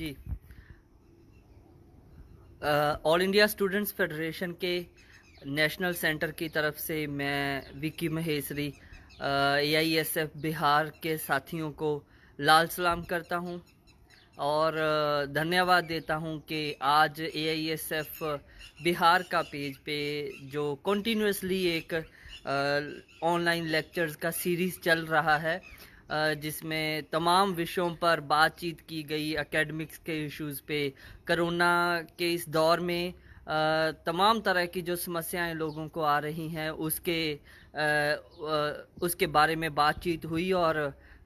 जी। All India students federation के national centre की तरफ से मैं विकी महेश्वरी AISF बिहार के साथियों को लाल सलाम करता हूं और धन्यवाद देता हूं कि आज AISF बिहार का पेज पे जो कंटिन्यूसली एक ऑनलाइन लेक्चर्स का सीरीज़ चल रहा है, जिसमें तमाम विषयों पर बातचीत की गई, एकेडमिक्स के इश्यूज़ पे, कोरोना के इस दौर में तमाम तरह की जो समस्याएं लोगों को आ रही हैं उसके बारे में बातचीत हुई और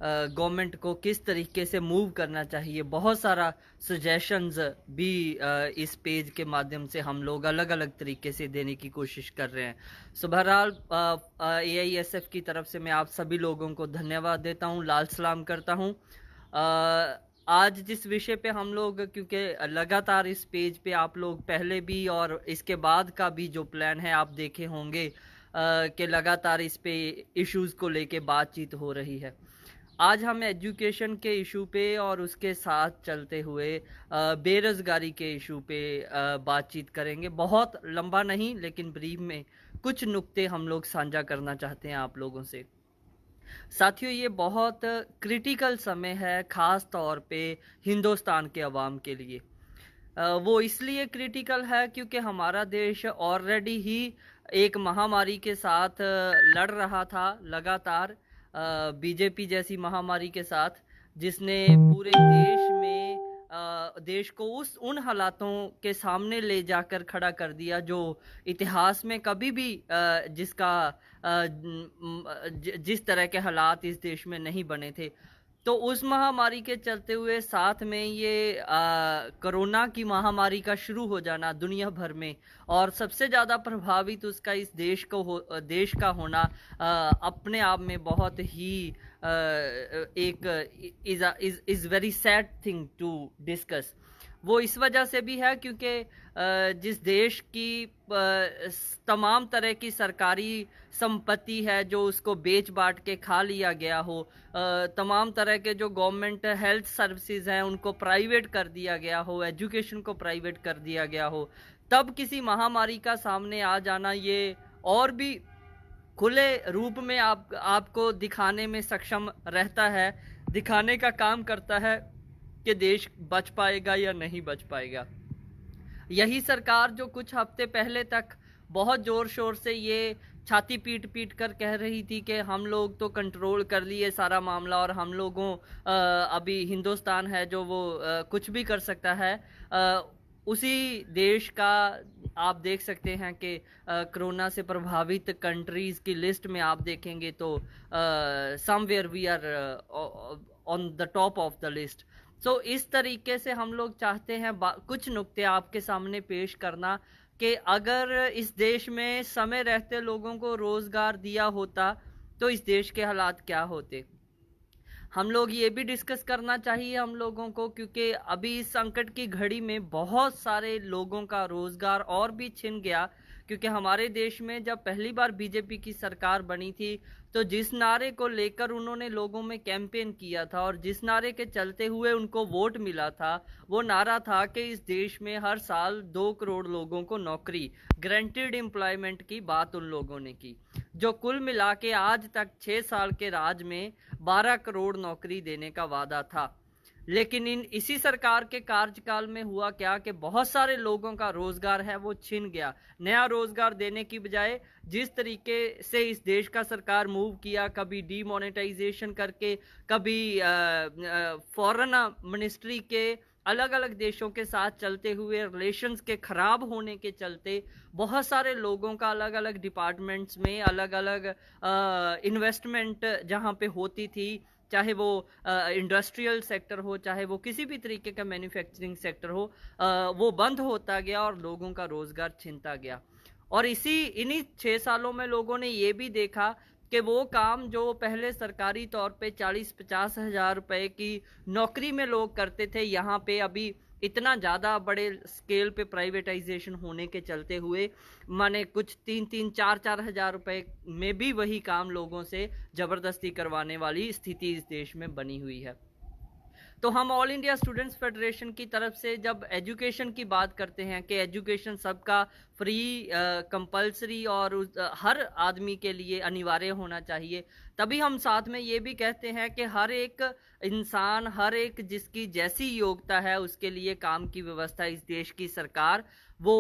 गवर्नमेंट को किस तरीके से मूव करना चाहिए। बहुत सारा सजेशंस भी इस पेज के माध्यम से हम लोग अलग अलग तरीके से देने की कोशिश कर रहे हैं। सो बहरहाल AISF की तरफ से मैं आप सभी लोगों को धन्यवाद देता हूं, लाल सलाम करता हूं। आज जिस विषय पे हम लोग, क्योंकि लगातार इस पेज पे आप लोग पहले भी और इसके बाद का भी जो प्लान है आप देखे होंगे कि लगातार इस पे इश्यूज़ को लेके बातचीत हो रही है। आज हम एजुकेशन के इशू पे और उसके साथ चलते हुए बेरोज़गारी के इशू पे बातचीत करेंगे। बहुत लंबा नहीं, लेकिन ब्रीफ में कुछ नुक्ते हम लोग साझा करना चाहते हैं आप लोगों से। साथियों, ये बहुत क्रिटिकल समय है, ख़ास तौर पे हिंदुस्तान के अवाम के लिए। वो इसलिए क्रिटिकल है क्योंकि हमारा देश ऑलरेडी ही एक महामारी के साथ लड़ रहा था लगातार, बीजेपी जैसी महामारी के साथ, जिसने पूरे देश में देश को उन हालातों के सामने ले जाकर खड़ा कर दिया जो इतिहास में कभी भी जिस तरह के हालात इस देश में नहीं बने थे। तो उस महामारी के चलते हुए साथ में ये कोरोना की महामारी का शुरू हो जाना दुनिया भर में, और सबसे ज़्यादा प्रभावित उसका इस देश का होना अपने आप में बहुत ही एक is very sad thing to discuss. वो इस वजह से भी है क्योंकि जिस देश की तमाम तरह की सरकारी संपत्ति है जो उसको बेच बांट के खा लिया गया हो, तमाम तरह के जो गवर्नमेंट हेल्थ सर्विसेज हैं उनको प्राइवेट कर दिया गया हो, एजुकेशन को प्राइवेट कर दिया गया हो, तब किसी महामारी का सामने आ जाना ये और भी खुले रूप में आपको दिखाने में सक्षम रहता है, दिखाने का काम करता है कि देश बच पाएगा या नहीं बच पाएगा। यही सरकार जो कुछ हफ्ते पहले तक बहुत जोर शोर से ये छाती पीट पीट कर कह रही थी कि हम लोग तो कंट्रोल कर लिए सारा मामला और हम लोगों अभी हिंदुस्तान है जो वो कुछ भी कर सकता है, उसी देश का आप देख सकते हैं कि कोरोना से प्रभावित कंट्रीज की लिस्ट में आप देखेंगे तो somewhere we are on the top of the list. तो इस तरीके से हम लोग चाहते हैं कुछ नुक्ते आपके सामने पेश करना कि अगर इस देश में समय रहते लोगों को रोजगार दिया होता तो इस देश के हालात क्या होते। हम लोग ये भी डिस्कस करना चाहिए हम लोगों को, क्योंकि अभी इस संकट की घड़ी में बहुत सारे लोगों का रोजगार और भी छिन गया, क्योंकि हमारे देश में जब पहली बार बीजेपी की सरकार बनी थी तो जिस नारे को लेकर उन्होंने लोगों में कैंपेन किया था और जिस नारे के चलते हुए उनको वोट मिला था, वो नारा था कि इस देश में हर साल 2 करोड़ लोगों को नौकरी, गारंटीड एम्प्लॉयमेंट की बात उन लोगों ने की, जो कुल मिला के आज तक 6 साल के राज में 12 करोड़ नौकरी देने का वादा था। लेकिन इसी सरकार के कार्यकाल में हुआ क्या कि बहुत सारे लोगों का रोजगार है वो छिन गया। नया रोजगार देने की बजाय जिस तरीके से इस देश का सरकार मूव किया, कभी डीमोनेटाइजेशन करके, कभी फॉरेन मिनिस्ट्री के अलग अलग देशों के साथ चलते हुए रिलेशंस के खराब होने के चलते बहुत सारे लोगों का अलग अलग डिपार्टमेंट्स में अलग अलग इन्वेस्टमेंट जहां पे होती थी, चाहे वो इंडस्ट्रियल सेक्टर हो, चाहे वो किसी भी तरीके का मैन्युफैक्चरिंग सेक्टर हो, वो बंद होता गया और लोगों का रोजगार छिनता गया। और इन्हीं 6 सालों में लोगों ने ये भी देखा कि वो काम जो पहले सरकारी तौर पे 40-50 हजार रुपए की नौकरी में लोग करते थे, यहाँ पे अभी इतना ज़्यादा बड़े स्केल पे प्राइवेटाइजेशन होने के चलते हुए माने कुछ 3-4 हजार रुपए में भी वही काम लोगों से जबरदस्ती करवाने वाली स्थिति इस देश में बनी हुई है। तो हम ऑल इंडिया स्टूडेंट्स फेडरेशन की तरफ से जब एजुकेशन की बात करते हैं कि एजुकेशन सबका फ्री, कंपलसरी और हर आदमी के लिए अनिवार्य होना चाहिए, तभी हम साथ में ये भी कहते हैं कि हर एक इंसान, हर एक जिसकी जैसी योग्यता है उसके लिए काम की व्यवस्था इस देश की सरकार वो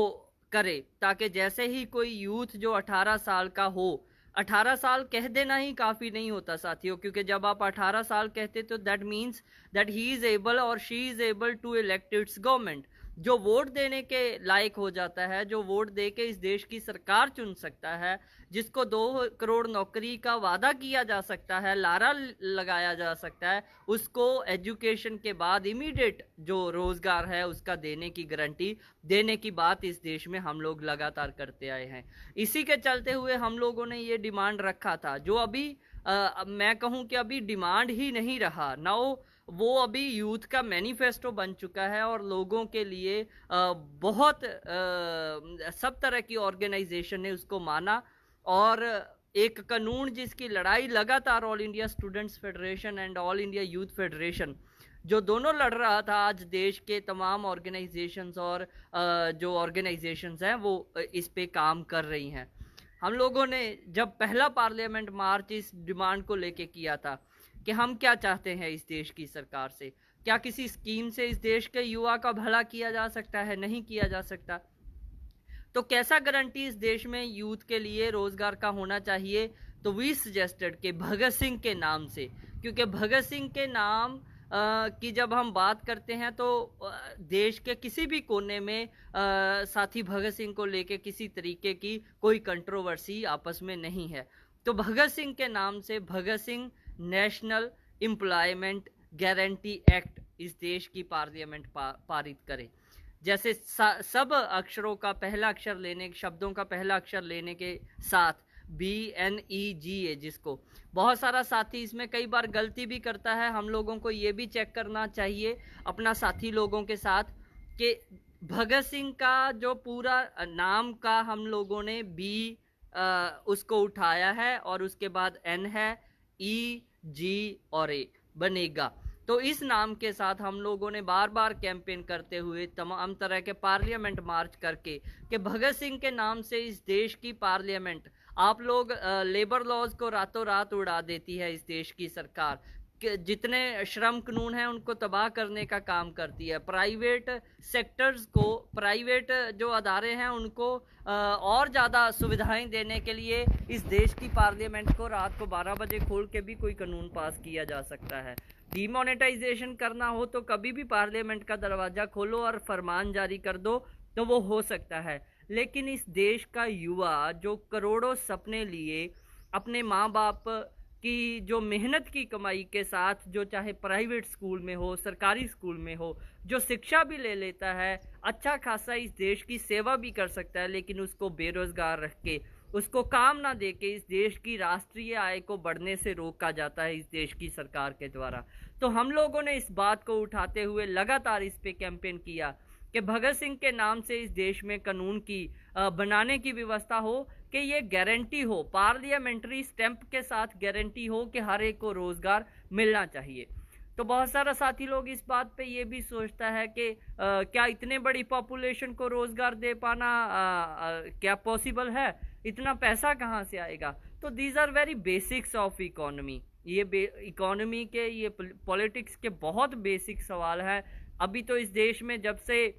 करे, ताकि जैसे ही कोई यूथ जो 18 साल का हो, 18 साल कह देना ही काफी नहीं होता साथियों, क्योंकि जब आप 18 साल कहते तो that means that he is able और she is able to elect its government, जो वोट देने के लायक हो जाता है, जो वोट दे के इस देश की सरकार चुन सकता है, जिसको 2 करोड़ नौकरी का वादा किया जा सकता है, लारा लगाया जा सकता है, उसको एजुकेशन के बाद इमीडिएट जो रोजगार है उसका देने की गारंटी देने की बात इस देश में हम लोग लगातार करते आए हैं। इसी के चलते हुए हम लोगों ने ये डिमांड रखा था, जो अभी मैं कहूँ कि अभी डिमांड ही नहीं रहा ना, वो अभी यूथ का मैनिफेस्टो बन चुका है और लोगों के लिए बहुत सब तरह की ऑर्गेनाइजेशन ने उसको माना, और एक कानून जिसकी लड़ाई लगातार all India students federation and all India youth federation जो दोनों लड़ रहा था, आज देश के तमाम ऑर्गेनाइजेशंस और जो ऑर्गेनाइजेशंस हैं वो इस पे काम कर रही हैं। हम लोगों ने जब पहला पार्लियामेंट मार्च इस डिमांड को लेके किया था कि हम क्या चाहते हैं इस देश की सरकार से, क्या किसी स्कीम से इस देश के युवा का भला किया जा सकता है? नहीं किया जा सकता। तो कैसा गारंटी इस देश में यूथ के लिए रोजगार का होना चाहिए? तो वी सजेस्टेड कि भगत सिंह के नाम से, क्योंकि भगत सिंह के नाम की जब हम बात करते हैं तो देश के किसी भी कोने में साथी भगत सिंह को लेके किसी तरीके की कोई कंट्रोवर्सी आपस में नहीं है। तो भगत सिंह के नाम से Bhagat Singh national employment guarantee act इस देश की पार्लियामेंट पारित करे। जैसे सब अक्षरों का पहला अक्षर लेने, शब्दों का पहला अक्षर लेने के साथ BNEGA, जिसको बहुत सारा साथी इसमें कई बार गलती भी करता है, हम लोगों को ये भी चेक करना चाहिए अपना साथी लोगों के साथ कि भगत सिंह का जो पूरा नाम का हम लोगों ने उसको उठाया है और उसके बाद N है, EG और A बनेगा। तो इस नाम के साथ हम लोगों ने बार बार कैंपेन करते हुए तमाम तरह के पार्लियामेंट मार्च करके कि भगत सिंह के नाम से इस देश की पार्लियामेंट, आप लोग लेबर लॉज को रातों रात उड़ा देती है इस देश की सरकार, जितने श्रम कानून हैं उनको तबाह करने का काम करती है, प्राइवेट सेक्टर्स को, प्राइवेट जो अदारे हैं उनको और ज़्यादा सुविधाएं देने के लिए इस देश की पार्लियामेंट को रात को 12 बजे खोल के भी कोई कानून पास किया जा सकता है। डिमोनेटाइजेशन करना हो तो कभी भी पार्लियामेंट का दरवाज़ा खोलो और फरमान जारी कर दो तो वो हो सकता है, लेकिन इस देश का युवा जो करोड़ों सपने लिए अपने माँ बाप की जो मेहनत की कमाई के साथ, जो चाहे प्राइवेट स्कूल में हो, सरकारी स्कूल में हो, जो शिक्षा भी ले लेता है, अच्छा खासा इस देश की सेवा भी कर सकता है, लेकिन उसको बेरोजगार रख के, उसको काम ना दे के इस देश की राष्ट्रीय आय को बढ़ने से रोका जाता है इस देश की सरकार के द्वारा। तो हम लोगों ने इस बात को उठाते हुए लगातार इस पे कैंपेन किया कि भगत सिंह के नाम से इस देश में कानून की बनाने की व्यवस्था हो, कि ये गारंटी हो, पार्लियामेंट्री स्टैंप के साथ गारंटी हो कि हर एक को रोजगार मिलना चाहिए। तो बहुत सारा साथी लोग इस बात पे ये भी सोचता है कि क्या इतने बड़ी पॉपुलेशन को रोजगार दे पाना क्या पॉसिबल है, इतना पैसा कहाँ से आएगा? तो these are very basics of economy, ये इकोनॉमी के, ये पॉलिटिक्स के बहुत बेसिक सवाल है। अभी तो इस देश में जब से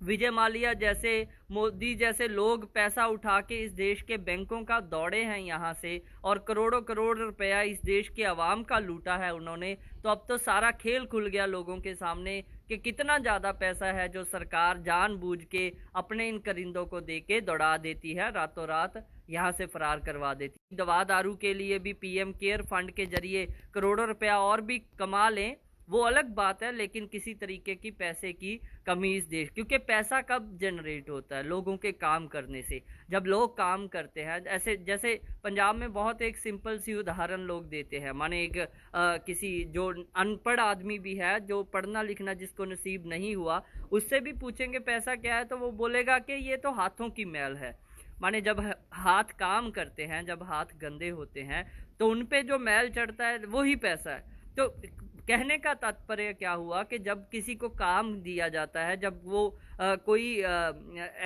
विजय माल्या जैसे, मोदी जैसे लोग पैसा उठा के इस देश के बैंकों का दौड़े हैं यहाँ से और करोड़ों करोड़ रुपया इस देश के अवाम का लूटा है उन्होंने, तो अब तो सारा खेल खुल गया लोगों के सामने कि कितना ज़्यादा पैसा है जो सरकार जानबूझ के अपने इन करिंदों को दे के दौड़ा देती है, रातों रात यहाँ से फरार करवा देती। दवा दारू के लिए भी PM केयर फंड के जरिए करोड़ों रुपया और भी कमा लें, वो अलग बात है, लेकिन किसी तरीके की पैसे की कमी इस देश, क्योंकि पैसा कब जनरेट होता है? लोगों के काम करने से। जब लोग काम करते हैं, ऐसे जैसे पंजाब में बहुत एक सिंपल सी उदाहरण लोग देते हैं, माने एक किसी जो अनपढ़ आदमी भी है, जो पढ़ना लिखना जिसको नसीब नहीं हुआ, उससे भी पूछेंगे पैसा क्या है, तो वो बोलेगा कि ये तो हाथों की मैल है। माने जब हाथ काम करते हैं, जब हाथ गंदे होते हैं तो उन पे जो मैल चढ़ता है वही पैसा है। तो कहने का तात्पर्य क्या हुआ कि जब किसी को काम दिया जाता है, जब वो कोई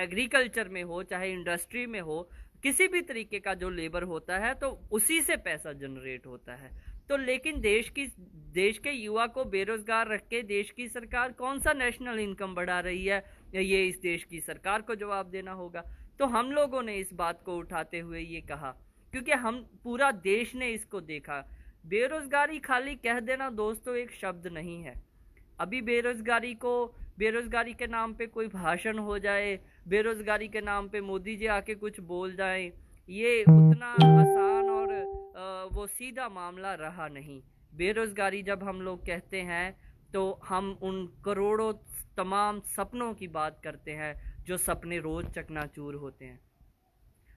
एग्रीकल्चर में हो, चाहे इंडस्ट्री में हो, किसी भी तरीके का जो लेबर होता है, तो उसी से पैसा जनरेट होता है। तो लेकिन देश के युवा को बेरोजगार रख के देश की सरकार कौन सा नेशनल इनकम बढ़ा रही है, ये इस देश की सरकार को जवाब देना होगा। तो हम लोगों ने इस बात को उठाते हुए ये कहा, क्योंकि हम पूरा देश ने इसको देखा। बेरोजगारी खाली कह देना दोस्तों एक शब्द नहीं है। अभी बेरोजगारी के नाम पे कोई भाषण हो जाए, बेरोजगारी के नाम पे मोदी जी आके कुछ बोल जाए, ये उतना आसान और वो सीधा मामला रहा नहीं। बेरोजगारी जब हम लोग कहते हैं तो हम उन करोड़ों तमाम सपनों की बात करते हैं जो सपने रोज चकनाचूर होते हैं।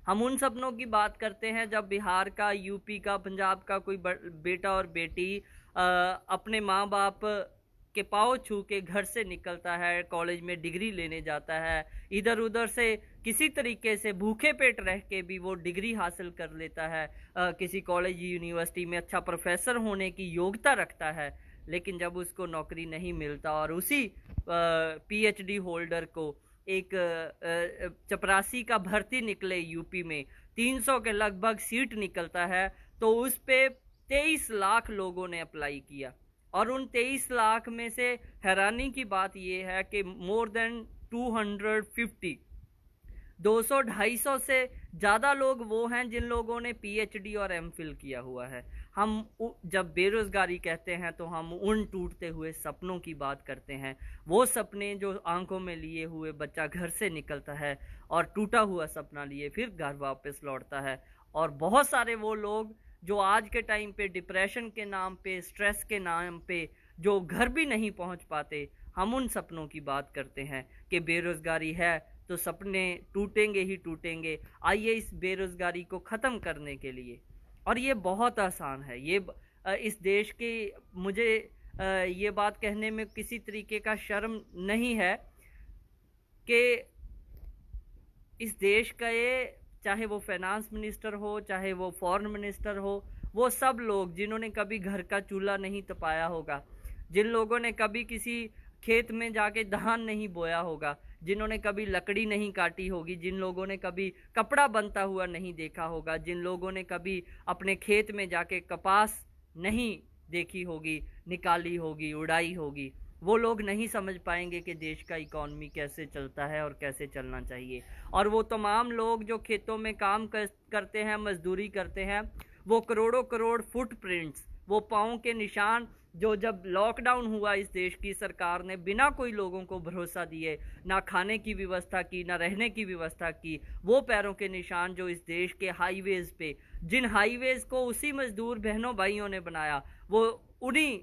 हम उन सपनों की बात करते हैं जब बिहार का, यूपी का, पंजाब का कोई बेटा और बेटी अपने माँ बाप के पाँव छू के घर से निकलता है, कॉलेज में डिग्री लेने जाता है, इधर उधर से किसी तरीके से भूखे पेट रह के भी वो डिग्री हासिल कर लेता है, किसी कॉलेज यूनिवर्सिटी में अच्छा प्रोफेसर होने की योग्यता रखता है। लेकिन जब उसको नौकरी नहीं मिलता और उसी पीएचडी होल्डर को एक चपरासी का भर्ती निकले, यूपी में 300 के लगभग सीट निकलता है, तो उस पे 23 लाख लोगों ने अप्लाई किया। और उन 23 लाख में से हैरानी की बात यह है कि मोर देन 250 200-250 से ज़्यादा लोग वो हैं जिन लोगों ने पीएचडी और एमफिल किया हुआ है। हम जब बेरोजगारी कहते हैं तो हम उन टूटते हुए सपनों की बात करते हैं, वो सपने जो आंखों में लिए हुए बच्चा घर से निकलता है और टूटा हुआ सपना लिए फिर घर वापस लौटता है। और बहुत सारे वो लोग जो आज के टाइम पे डिप्रेशन के नाम पे, स्ट्रेस के नाम पे जो घर भी नहीं पहुंच पाते, हम उन सपनों की बात करते हैं कि बेरोजगारी है तो सपने टूटेंगे ही टूटेंगे। आइए इस बेरोजगारी को ख़त्म करने के लिए, और ये बहुत आसान है, ये इस देश की, मुझे ये बात कहने में किसी तरीके का शर्म नहीं है कि इस देश का ये, चाहे वो फाइनेंस मिनिस्टर हो, चाहे वो फॉरेन मिनिस्टर हो, वो सब लोग जिन्होंने कभी घर का चूल्हा नहीं तपाया होगा, जिन लोगों ने कभी किसी खेत में जाके धान नहीं बोया होगा, जिन्होंने कभी लकड़ी नहीं काटी होगी, जिन लोगों ने कभी कपड़ा बनता हुआ नहीं देखा होगा, जिन लोगों ने कभी अपने खेत में जाके कपास नहीं देखी होगी, निकाली होगी, उड़ाई होगी, वो लोग नहीं समझ पाएंगे कि देश का इकॉनमी कैसे चलता है और कैसे चलना चाहिए। और वो तमाम लोग जो खेतों में काम करते हैं, मजदूरी करते हैं, वो करोड़ों करोड़ फुटप्रिंट्स, वो पाँव के निशान, जो जब लॉकडाउन हुआ इस देश की सरकार ने बिना कोई लोगों को भरोसा दिए ना खाने की व्यवस्था की, ना रहने की व्यवस्था की, वो पैरों के निशान जो इस देश के हाईवेज पे, जिन हाईवेज को उसी मजदूर बहनों भाइयों ने बनाया, वो उन्हीं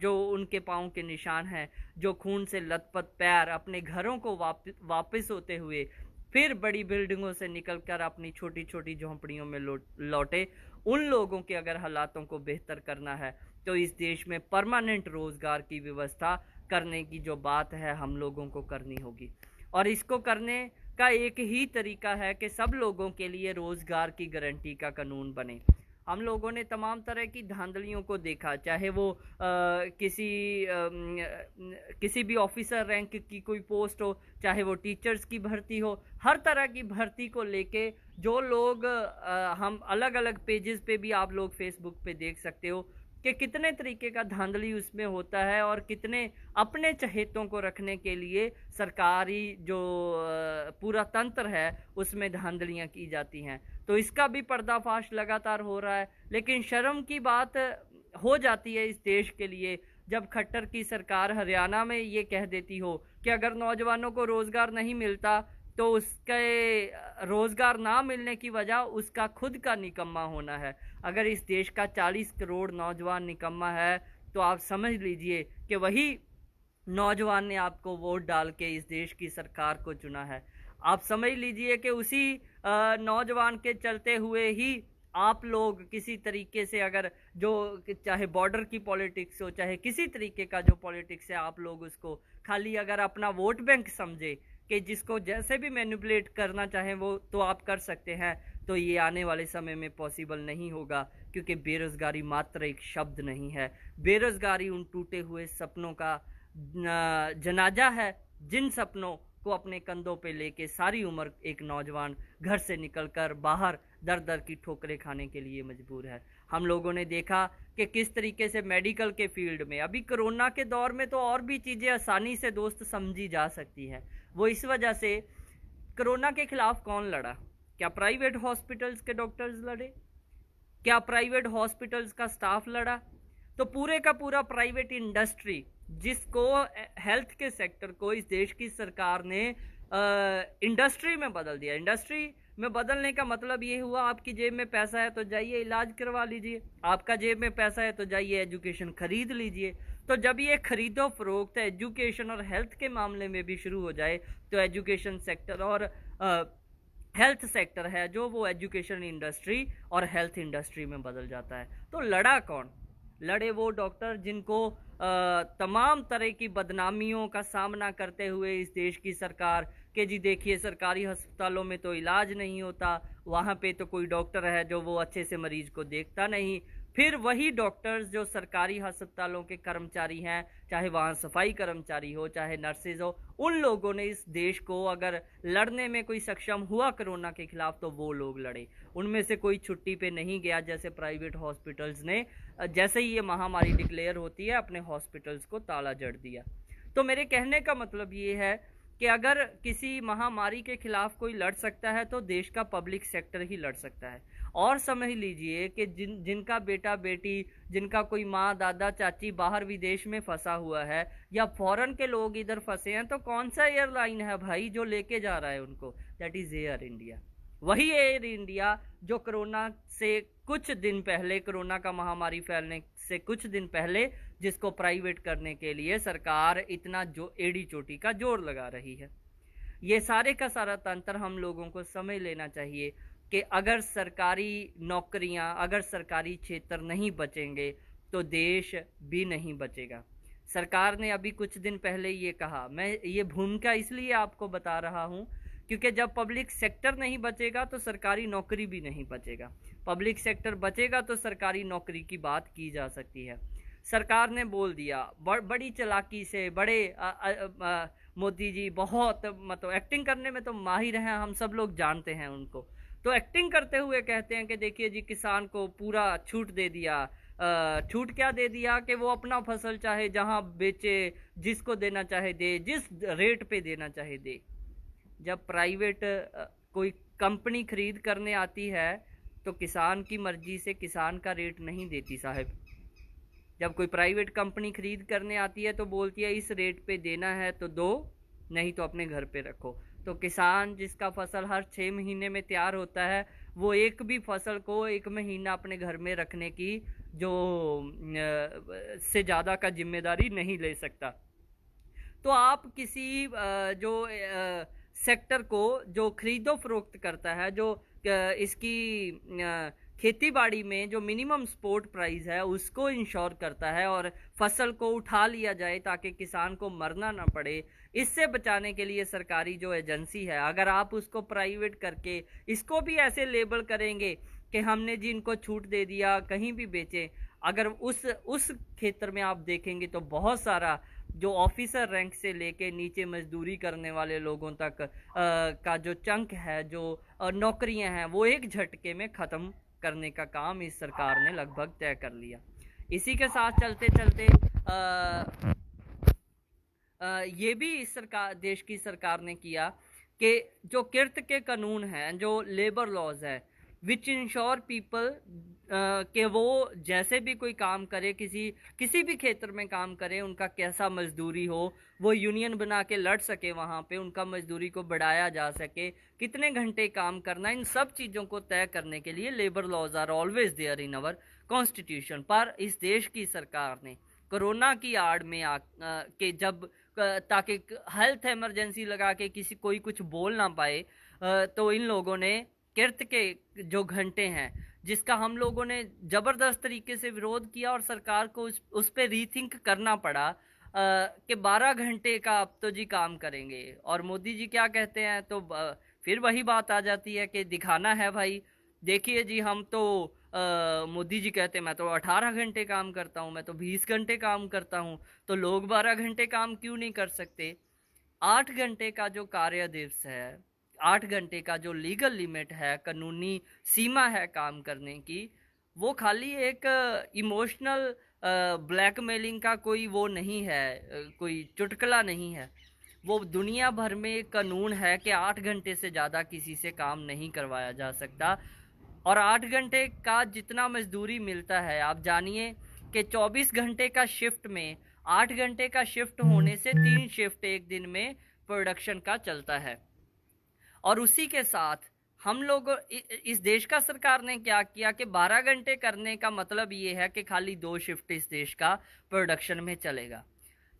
जो उनके पाँव के निशान हैं, जो खून से लथपथ पैर अपने घरों को वापस होते हुए फिर बड़ी बिल्डिंगों से निकलकर अपनी छोटी छोटी झोंपड़ियों में लौटे, उन लोगों के अगर हालातों को बेहतर करना है तो इस देश में परमानेंट रोजगार की व्यवस्था करने की जो बात है हम लोगों को करनी होगी। और इसको करने का एक ही तरीका है कि सब लोगों के लिए रोजगार की गारंटी का कानून बने। हम लोगों ने तमाम तरह की धांधलियों को देखा, चाहे वो किसी भी ऑफिसर रैंक की कोई पोस्ट हो, चाहे वो टीचर्स की भर्ती हो, हर तरह की भर्ती को लेके जो लोग हम अलग अलग पेजेस पे भी आप लोग फेसबुक पे देख सकते हो कि कितने तरीके का धांधली उसमें होता है और कितने अपने चहेतों को रखने के लिए सरकारी जो पूरा तंत्र है उसमें धांधलियां की जाती हैं। तो इसका भी पर्दाफाश लगातार हो रहा है। लेकिन शर्म की बात हो जाती है इस देश के लिए जब खट्टर की सरकार हरियाणा में ये कह देती हो कि अगर नौजवानों को रोजगार नहीं मिलता तो उसके रोजगार ना मिलने की वजह उसका खुद का निकम्मा होना है। अगर इस देश का 40 करोड़ नौजवान निकम्मा है तो आप समझ लीजिए कि वही नौजवान ने आपको वोट डाल के इस देश की सरकार को चुना है। आप समझ लीजिए कि उसी नौजवान के चलते हुए ही आप लोग किसी तरीके से, अगर जो चाहे बॉर्डर की पॉलिटिक्स हो, चाहे किसी तरीके का जो पॉलिटिक्स है, आप लोग उसको खाली अगर अपना वोट बैंक समझे कि जिसको जैसे भी मैनिपुलेट करना चाहें वो तो आप कर सकते हैं, तो ये आने वाले समय में पॉसिबल नहीं होगा। क्योंकि बेरोजगारी मात्र एक शब्द नहीं है, बेरोजगारी उन टूटे हुए सपनों का जनाजा है जिन सपनों को अपने कंधों पे लेके सारी उम्र एक नौजवान घर से निकलकर बाहर दर दर की ठोकरें खाने के लिए मजबूर है। हम लोगों ने देखा कि किस तरीके से मेडिकल के फील्ड में अभी कोरोना के दौर में तो और भी चीज़ें आसानी से दोस्त समझी जा सकती हैं। वो इस वजह से, कोरोना के खिलाफ कौन लड़ा? क्या प्राइवेट हॉस्पिटल्स के डॉक्टर्स लड़े? क्या प्राइवेट हॉस्पिटल्स का स्टाफ लड़ा? तो पूरे का पूरा प्राइवेट इंडस्ट्री, जिसको हेल्थ के सेक्टर को इस देश की सरकार ने इंडस्ट्री में बदल दिया। इंडस्ट्री में बदलने का मतलब ये हुआ, आपकी जेब में पैसा है तो जाइए इलाज करवा लीजिए, आपका जेब में पैसा है तो जाइए एजुकेशन खरीद लीजिए। तो जब ये खरीदो फरोख्त एजुकेशन और हेल्थ के मामले में भी शुरू हो जाए तो एजुकेशन सेक्टर और हेल्थ सेक्टर है जो वो एजुकेशन इंडस्ट्री और हेल्थ इंडस्ट्री में बदल जाता है। तो लड़ा कौन? लड़े वो डॉक्टर जिनको तमाम तरह की बदनामियों का सामना करते हुए इस देश की सरकार के, जी देखिए सरकारी अस्पतालों में तो इलाज नहीं होता, वहाँ पे तो कोई डॉक्टर है जो वो अच्छे से मरीज को देखता नहीं। फिर वही डॉक्टर्स जो सरकारी अस्पतालों के कर्मचारी हैं, चाहे वहाँ सफाई कर्मचारी हो चाहे नर्सेज हो, उन लोगों ने इस देश को अगर लड़ने में कोई सक्षम हुआ कोरोना के खिलाफ तो वो लोग लड़े। उनमें से कोई छुट्टी पे नहीं गया, जैसे प्राइवेट हॉस्पिटल्स ने जैसे ही ये महामारी डिक्लेयर होती है अपने हॉस्पिटल्स को ताला जड़ दिया। तो मेरे कहने का मतलब ये है कि अगर किसी महामारी के खिलाफ कोई लड़ सकता है तो देश का पब्लिक सेक्टर ही लड़ सकता है। और समझ लीजिए कि जिनका बेटा बेटी, जिनका कोई माँ दादा चाची बाहर विदेश में फंसा हुआ है या फॉरेन के लोग इधर फंसे हैं, तो कौन सा एयरलाइन है भाई जो लेके जा रहा है उनको? That is air India. वही एयर इंडिया जो कोरोना से कुछ दिन पहले, कोरोना का महामारी फैलने से कुछ दिन पहले, जिसको प्राइवेट करने के लिए सरकार इतना जो एड़ी चोटी का जोर लगा रही है। ये सारे का सारा तंत्र हम लोगों को समझ लेना चाहिए कि अगर सरकारी नौकरियां, अगर सरकारी क्षेत्र नहीं बचेंगे तो देश भी नहीं बचेगा। सरकार ने अभी कुछ दिन पहले ये कहा, मैं ये भूमिका इसलिए आपको बता रहा हूँ क्योंकि जब पब्लिक सेक्टर नहीं बचेगा तो सरकारी नौकरी भी नहीं बचेगा। पब्लिक सेक्टर बचेगा तो सरकारी नौकरी की बात की जा सकती है। सरकार ने बोल दिया बड़ी चालाकी से, मोदी जी बहुत मतलब एक्टिंग करने में तो माहिर हैं, हम सब लोग जानते हैं उनको। तो एक्टिंग करते हुए कहते हैं कि देखिए जी किसान को पूरा छूट दे दिया। छूट क्या दे दिया कि वो अपना फसल चाहे जहां बेचे, जिसको देना चाहे दे, जिस रेट पे देना चाहे दे। जब प्राइवेट कोई कंपनी खरीद करने आती है तो किसान की मर्जी से किसान का रेट नहीं देती साहब। जब कोई प्राइवेट कंपनी खरीद करने आती है तो बोलती है इस रेट पे देना है तो दो, नहीं तो अपने घर पे रखो। तो किसान जिसका फसल हर 6 महीने में तैयार होता है, वो एक भी फसल को 1 महीना अपने घर में रखने की जो से ज़्यादा का जिम्मेदारी नहीं ले सकता। तो आप किसी जो सेक्टर को जो खरीदो फरोख्त करता है, जो इसकी खेती बाड़ी में जो मिनिमम सपोर्ट प्राइस है उसको इंश्योर करता है और फसल को उठा लिया जाए ताकि किसान को मरना ना पड़े, इससे बचाने के लिए सरकारी जो एजेंसी है, अगर आप उसको प्राइवेट करके इसको भी ऐसे लेबल करेंगे कि हमने जी इनको छूट दे दिया कहीं भी बेचे, अगर उस क्षेत्र में आप देखेंगे तो बहुत सारा जो ऑफिसर रैंक से लेके नीचे मजदूरी करने वाले लोगों तक का जो चंक है, जो नौकरियां हैं, वो एक झटके में ख़त्म करने का काम इस सरकार ने लगभग तय कर लिया। इसी के साथ चलते चलते ये भी इस सरकार, देश की सरकार ने किया कि जो किर्त के कानून हैं, जो लेबर लॉज है, विच इंश्योर पीपल कि वो जैसे भी कोई काम करे, किसी भी क्षेत्र में काम करे, उनका कैसा मजदूरी हो, वो यूनियन बना के लड़ सके, वहाँ पे उनका मजदूरी को बढ़ाया जा सके, कितने घंटे काम करना, इन सब चीज़ों को तय करने के लिए labour laws are always there in our constitution. पर इस देश की सरकार ने कोरोना की आड़ में के जब ताकि हेल्थ इमरजेंसी लगा के कोई कुछ बोल ना पाए, तो इन लोगों ने किर्त के जो घंटे हैं, जिसका हम लोगों ने जबरदस्त तरीके से विरोध किया और सरकार को उस पर रीथिंक करना पड़ा कि 12 घंटे का अब तो जी काम करेंगे। और मोदी जी क्या कहते हैं, तो फिर वही बात आ जाती है कि दिखाना है भाई, देखिए जी हम तो मोदी जी कहते मैं तो 18 घंटे काम करता हूँ, मैं तो 20 घंटे काम करता हूँ, तो लोग 12 घंटे काम क्यों नहीं कर सकते? 8 घंटे का जो कार्य दिवस है, 8 घंटे का जो लीगल लिमिट है, कानूनी सीमा है काम करने की, वो खाली एक इमोशनल ब्लैकमेलिंग का कोई वो नहीं है, कोई चुटकुला नहीं है। वो दुनिया भर में एक कानून है कि 8 घंटे से ज़्यादा किसी से काम नहीं करवाया जा सकता। और 8 घंटे का जितना मजदूरी मिलता है, आप जानिए कि 24 घंटे का शिफ्ट में 8 घंटे का शिफ्ट होने से 3 शिफ्ट एक दिन में प्रोडक्शन का चलता है। और उसी के साथ हम लोग इस देश का सरकार ने क्या किया कि 12 घंटे करने का मतलब ये है कि खाली 2 शिफ्ट इस देश का प्रोडक्शन में चलेगा।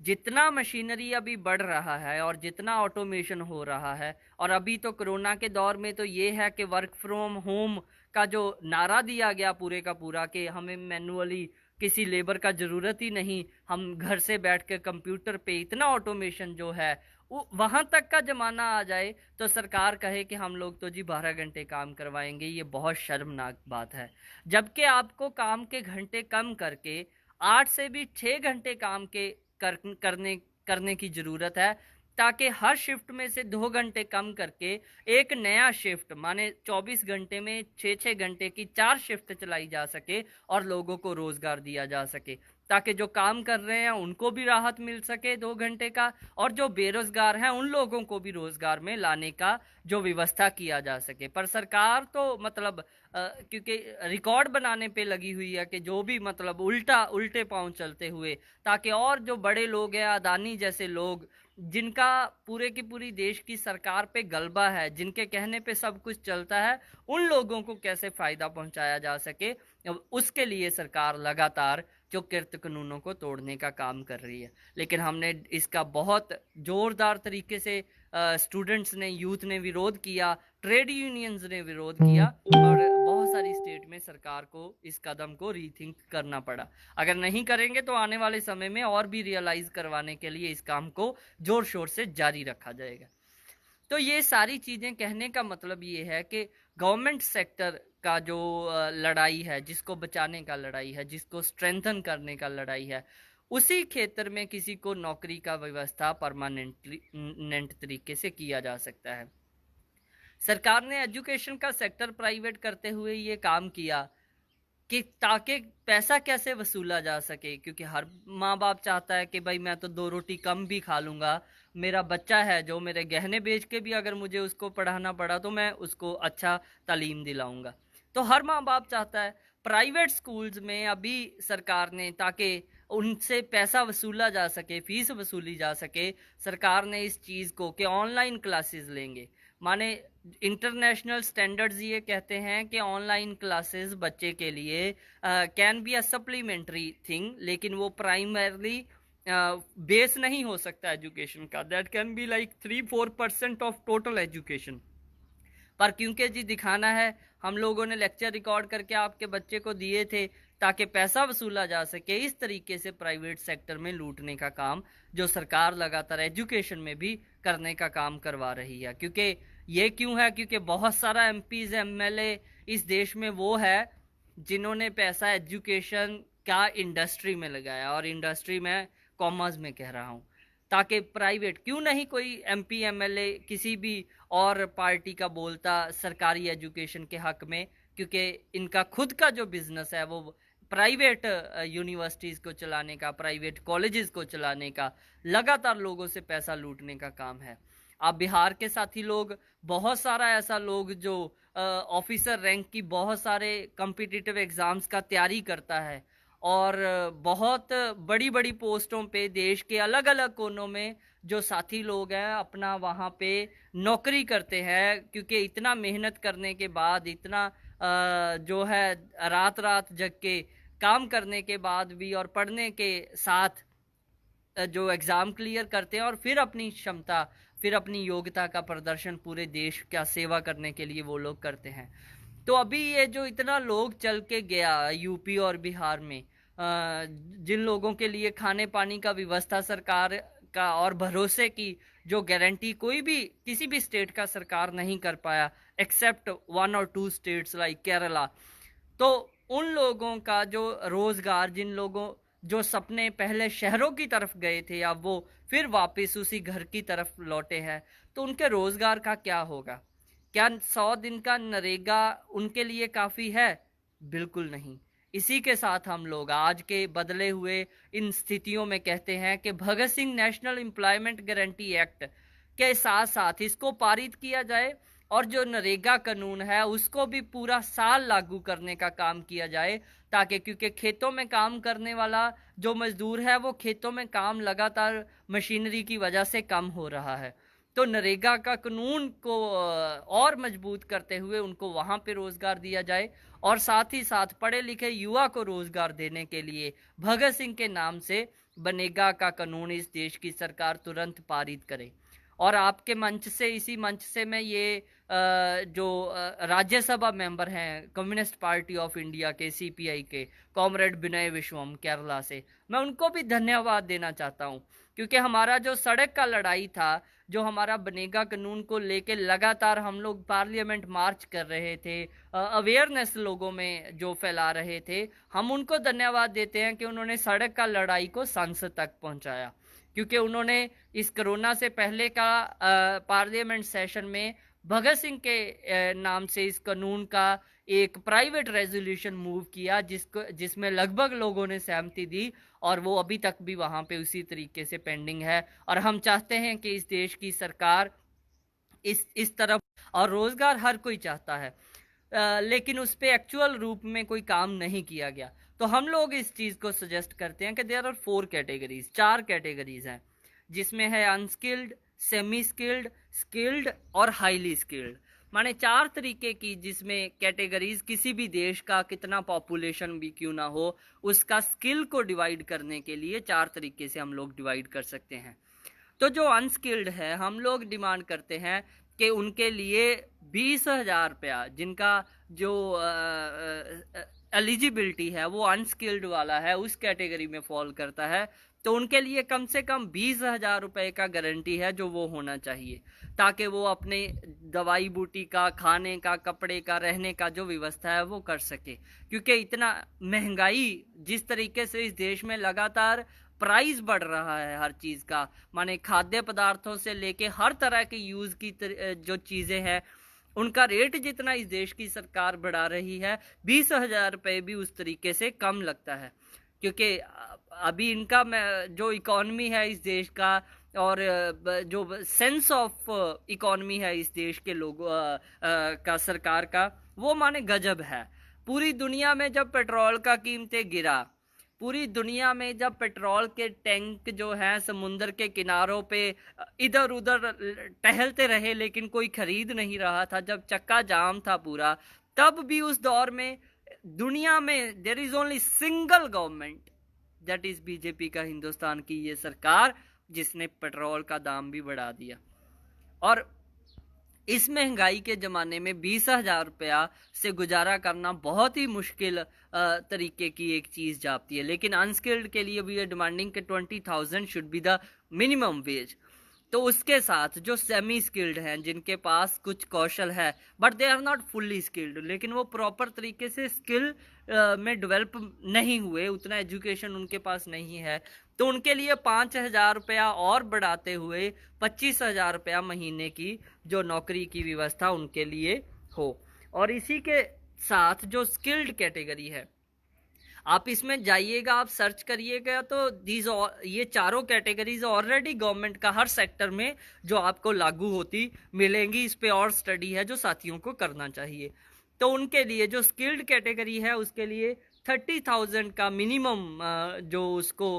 जितना मशीनरी अभी बढ़ रहा है और जितना ऑटोमेशन हो रहा है, और अभी तो कोरोना के दौर में तो ये है कि वर्क फ्रॉम होम का जो नारा दिया गया पूरे का पूरा कि हमें मैनुअली किसी लेबर का ज़रूरत ही नहीं, हम घर से बैठ के कंप्यूटर पे इतना ऑटोमेशन जो है वहाँ तक का ज़माना आ जाए तो सरकार कहे कि हम लोग तो जी 12 घंटे काम करवाएंगे, ये बहुत शर्मनाक बात है। जबकि आपको काम के घंटे कम करके 8 से भी 6 घंटे काम के करने करने की ज़रूरत है, ताकि हर शिफ्ट में से 2 घंटे कम करके एक नया शिफ्ट माने 24 घंटे में 6-6 घंटे की 4 शिफ्ट चलाई जा सके और लोगों को रोज़गार दिया जा सके, ताकि जो काम कर रहे हैं उनको भी राहत मिल सके 2 घंटे का, और जो बेरोज़गार हैं उन लोगों को भी रोज़गार में लाने का जो व्यवस्था किया जा सके। पर सरकार तो मतलब क्योंकि रिकॉर्ड बनाने पे लगी हुई है कि जो भी मतलब उल्टे पाँव चलते हुए, ताकि और जो बड़े लोग हैं, अदानी जैसे लोग, जिनका पूरे की पूरी देश की सरकार पे गलबा है, जिनके कहने पे सब कुछ चलता है, उन लोगों को कैसे फ़ायदा पहुंचाया जा सके, उसके लिए सरकार लगातार जो किर्त कानूनों को तोड़ने का काम कर रही है। लेकिन हमने इसका बहुत ज़ोरदार तरीके से स्टूडेंट्स ने, यूथ ने विरोध किया, ट्रेड यूनियंस ने विरोध किया, और बहुत सारी स्टेट में सरकार को इस कदम को रीथिंक करना पड़ा। अगर नहीं करेंगे तो आने वाले समय में और भी रियलाइज़ करवाने के लिए इस काम को ज़ोर शोर से जारी रखा जाएगा। तो ये सारी चीज़ें कहने का मतलब ये है कि गवर्नमेंट सेक्टर का जो लड़ाई है, जिसको बचाने का लड़ाई है, जिसको स्ट्रेंथन करने का लड़ाई है, उसी क्षेत्र में किसी को नौकरी का व्यवस्था परमानेंट तरीके से किया जा सकता है। सरकार ने एजुकेशन का सेक्टर प्राइवेट करते हुए ये काम किया कि ताकि पैसा कैसे वसूला जा सके, क्योंकि हर माँ बाप चाहता है कि भाई मैं तो 2 रोटी कम भी खा लूँगा, मेरा बच्चा है जो मेरे गहने बेच के भी अगर मुझे उसको पढ़ाना पड़ा तो मैं उसको अच्छा तालीम दिलाऊँगा। तो हर माँ बाप चाहता है। प्राइवेट स्कूल्स में अभी सरकार ने, ताकि उनसे पैसा वसूला जा सके, फ़ीस वसूली जा सके, सरकार ने इस चीज़ को कि ऑनलाइन क्लासेस लेंगे, माने इंटरनेशनल स्टैंडर्ड्स ये कहते हैं कि ऑनलाइन क्लासेस बच्चे के लिए can be a supplementary thing, लेकिन वो प्राइमरली बेस नहीं हो सकता एजुकेशन का। That can be like 3-4% of total education. पर क्योंकि जी दिखाना है, हम लोगों ने लेक्चर रिकॉर्ड करके आपके बच्चे को दिए थे ताकि पैसा वसूला जा सके, इस तरीके से प्राइवेट सेक्टर में लूटने का काम जो सरकार लगातार एजुकेशन में भी करने का काम करवा रही है। क्योंकि ये क्यों है? क्योंकि बहुत सारा एमपीज एमएलए इस देश में वो है जिन्होंने पैसा एजुकेशन का इंडस्ट्री में लगाया, और इंडस्ट्री में कॉमर्स में कह रहा हूँ, ताकि प्राइवेट क्यों नहीं कोई एमपी एमएलए किसी भी और पार्टी का बोलता सरकारी एजुकेशन के हक में, क्योंकि इनका खुद का जो बिजनेस है वो प्राइवेट यूनिवर्सिटीज़ को चलाने का, प्राइवेट कॉलेजेस को चलाने का, लगातार लोगों से पैसा लूटने का काम है। आप बिहार के साथी लोग, बहुत सारा ऐसा लोग जो ऑफिसर रैंक की बहुत सारे कम्पिटिटिव एग्ज़ाम्स का तैयारी करता है, और बहुत बड़ी बड़ी पोस्टों पे देश के अलग अलग कोनों में जो साथी लोग हैं अपना वहाँ पे नौकरी करते हैं, क्योंकि इतना मेहनत करने के बाद, इतना जो है रात रात जग के काम करने के बाद भी और पढ़ने के साथ जो एग्ज़ाम क्लियर करते हैं, और फिर अपनी क्षमता, फिर अपनी योग्यता का प्रदर्शन पूरे देश का सेवा करने के लिए वो लोग करते हैं। तो अभी ये जो इतना लोग चल के गया यूपी और बिहार में, जिन लोगों के लिए खाने पानी का व्यवस्था सरकार का और भरोसे की जो गारंटी कोई भी किसी भी स्टेट का सरकार नहीं कर पाया, एक्सेप्ट 1 और 2 स्टेट्स लाइक केरला। तो उन लोगों का जो रोजगार, जिन लोगों जो सपने पहले शहरों की तरफ गए थे, अब वो फिर वापस उसी घर की तरफ लौटे हैं, तो उनके रोजगार का क्या होगा? क्या 100 दिन का नरेगा उनके लिए काफी है? बिल्कुल नहीं। इसी के साथ हम लोग आज के बदले हुए इन स्थितियों में कहते हैं कि Bhagat Singh national employment guarantee act के साथ साथ इसको पारित किया जाए, और जो नरेगा कानून है उसको भी पूरा साल लागू करने का काम किया जाए, ताकि, क्योंकि खेतों में काम करने वाला जो मजदूर है वो खेतों में काम लगातार मशीनरी की वजह से कम हो रहा है, तो नरेगा का कानून को और मजबूत करते हुए उनको वहां पे रोजगार दिया जाए, और साथ ही साथ पढ़े लिखे युवा को रोजगार देने के लिए भगत सिंह के नाम से बनेगा का कानून इस देश की सरकार तुरंत पारित करे। और आपके मंच से, इसी मंच से मैं ये जो राज्यसभा मेंबर हैं कम्युनिस्ट पार्टी ऑफ इंडिया के, सीपीआई के, कॉमरेड विनय विश्वम केरला से, मैं उनको भी धन्यवाद देना चाहता हूं, क्योंकि हमारा जो सड़क का लड़ाई था, जो हमारा बनेगा कानून को लेके लगातार हम लोग पार्लियामेंट मार्च कर रहे थे, अवेयरनेस लोगों में जो फैला रहे थे, हम उनको धन्यवाद देते हैं कि उन्होंने सड़क का लड़ाई को संसद तक पहुंचाया, क्योंकि उन्होंने इस कोरोना से पहले का पार्लियामेंट सेशन में भगत सिंह के नाम से इस कानून का एक प्राइवेट रेजोल्यूशन मूव किया, जिसमें लगभग लोगों ने सहमति दी, और वो अभी तक भी वहां पे उसी तरीके से पेंडिंग है। और हम चाहते हैं कि इस देश की सरकार इस तरफ, और रोजगार हर कोई चाहता है, लेकिन उस पे एक्चुअल रूप में कोई काम नहीं किया गया। तो हम लोग इस चीज को सजेस्ट करते हैं कि देयर आर 4 कैटेगरीज, 4 कैटेगरीज हैं, जिसमें है अनस्किल्ड, सेमी स्किल्ड, स्किल्ड और हाईली स्किल्ड। माने 4 तरीके की, जिसमें कैटेगरीज किसी भी देश का कितना पॉपुलेशन भी क्यों ना हो, उसका स्किल को डिवाइड करने के लिए 4 तरीके से हम लोग डिवाइड कर सकते हैं। तो जो अनस्किल्ड है, हम लोग डिमांड करते हैं कि उनके लिए 20,000 रुपया, जिनका जो एलिजिबिलिटी है वो अनस्किल्ड वाला है, उस कैटेगरी में फॉल करता है, तो उनके लिए कम से कम 20,000 रुपए का गारंटी है जो वो होना चाहिए, ताकि वो अपने दवाई बूटी का, खाने का, कपड़े का, रहने का जो व्यवस्था है वो कर सके। क्योंकि इतना महंगाई, जिस तरीके से इस देश में लगातार प्राइस बढ़ रहा है हर चीज का, माने खाद्य पदार्थों से लेके हर तरह के यूज की जो चीजें हैं, उनका रेट जितना इस देश की सरकार बढ़ा रही है, 20,000 रुपए भी उस तरीके से कम लगता है। क्योंकि अभी इनका जो इकोनॉमी है इस देश का, और जो सेंस ऑफ इकोनॉमी है इस देश के लोगों का, सरकार का, वो माने गजब है। पूरी दुनिया में जब पेट्रोल का कीमतें गिरा, पूरी दुनिया में जब पेट्रोल के टैंक जो हैं समुद्र के किनारों पे इधर उधर टहलते रहे लेकिन कोई खरीद नहीं रहा था, जब चक्का जाम था पूरा, तब भी उस दौर में दुनिया में there is only single government, that is BJP का, हिंदुस्तान की ये सरकार, जिसने पेट्रोल का दाम भी बढ़ा दिया। और इस महंगाई के जमाने में 20,000 रुपया से गुजारा करना बहुत ही मुश्किल तरीके की एक चीज जाती है। लेकिन अनस्किल्ड के लिए वी आर डिमांडिंग कि 20,000 should be the minimum wage. तो उसके साथ जो सेमी स्किल्ड हैं, जिनके पास कुछ कौशल है but they are not fully skilled, लेकिन वो प्रॉपर तरीके से स्किल में डेवलप नहीं हुए, उतना एजुकेशन उनके पास नहीं है, तो उनके लिए 5,000 रुपया और बढ़ाते हुए 25,000 रुपया महीने की जो नौकरी की व्यवस्था उनके लिए हो। और इसी के साथ जो स्किल्ड कैटेगरी है, आप इसमें जाइएगा, आप सर्च करिएगा, तो ये चारों कैटेगरीज ऑलरेडी गवर्नमेंट का हर सेक्टर में जो आपको लागू होती मिलेंगी। इस पे और स्टडी है जो साथियों को करना चाहिए। तो उनके लिए जो स्किल्ड कैटेगरी है उसके लिए 30,000 का मिनिमम जो उसको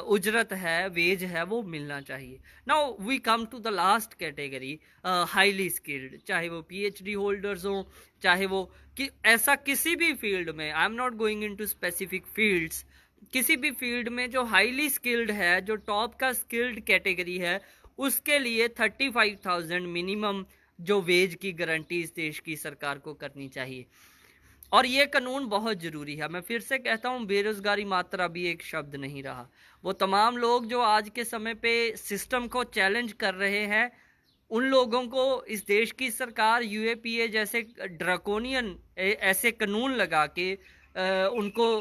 उजरत है, वेज है, वो मिलना चाहिए। Now we come to the last category, highly skilled, चाहे वो पीएचडी होल्डर्स हो, चाहे वो कि ऐसा किसी भी फील्ड में, I am not going into specific fields, किसी भी फील्ड में जो हाईली स्किल्ड है, जो टॉप का स्किल्ड कैटेगरी है, उसके लिए 35,000 मिनिमम जो वेज की गारंटी इस देश की सरकार को करनी चाहिए। और ये कानून बहुत जरूरी है। मैं फिर से कहता हूँ, बेरोजगारी मात्रा भी एक शब्द नहीं रहा। वो तमाम लोग जो आज के समय पे सिस्टम को चैलेंज कर रहे हैं, उन लोगों को इस देश की सरकार यूएपीए जैसे ड्रैकोनियन ऐसे कानून लगा के उनको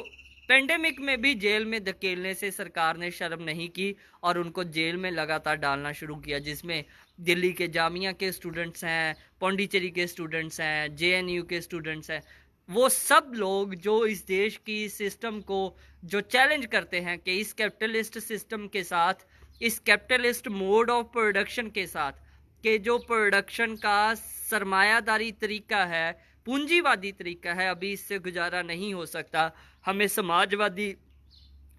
पेंडेमिक में भी जेल में धकेलने से सरकार ने शर्म नहीं की और उनको जेल में लगातार डालना शुरू किया, जिसमें दिल्ली के जामिया के स्टूडेंट्स हैं, पौंडीचेरी के स्टूडेंट्स हैं, जेएनयू के स्टूडेंट्स हैं। वो सब लोग जो इस देश की सिस्टम को जो चैलेंज करते हैं कि इस कैपिटलिस्ट सिस्टम के साथ, इस कैपिटलिस्ट मोड ऑफ प्रोडक्शन के साथ, कि जो प्रोडक्शन का सरमायादारी तरीका है, पूंजीवादी तरीका है, अभी इससे गुजारा नहीं हो सकता। हमें समाजवादी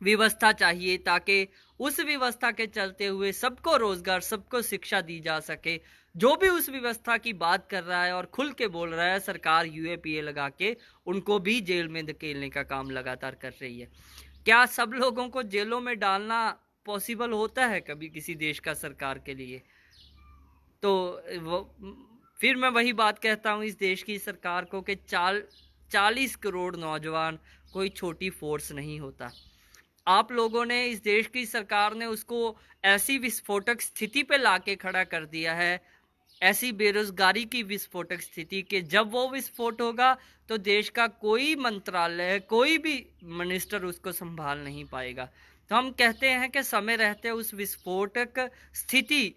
व्यवस्था चाहिए ताकि उस व्यवस्था के चलते हुए सबको रोजगार, सबको शिक्षा दी जा सके। जो भी उस व्यवस्था की बात कर रहा है और खुल के बोल रहा है, सरकार यूएपीए लगा के उनको भी जेल में धकेलने का काम लगातार कर रही है। क्या सब लोगों को जेलों में डालना पॉसिबल होता है कभी किसी देश का सरकार के लिए? तो वो फिर मैं वही बात कहता हूँ इस देश की सरकार को कि 40 करोड़ नौजवान कोई छोटी फोर्स नहीं होता। आप लोगों ने, इस देश की सरकार ने उसको ऐसी विस्फोटक स्थिति पे लाके खड़ा कर दिया है, ऐसी बेरोजगारी की विस्फोटक स्थिति कि जब वो विस्फोट होगा तो देश का कोई मंत्रालय, कोई भी मिनिस्टर उसको संभाल नहीं पाएगा। तो हम कहते हैं कि समय रहते उस विस्फोटक स्थिति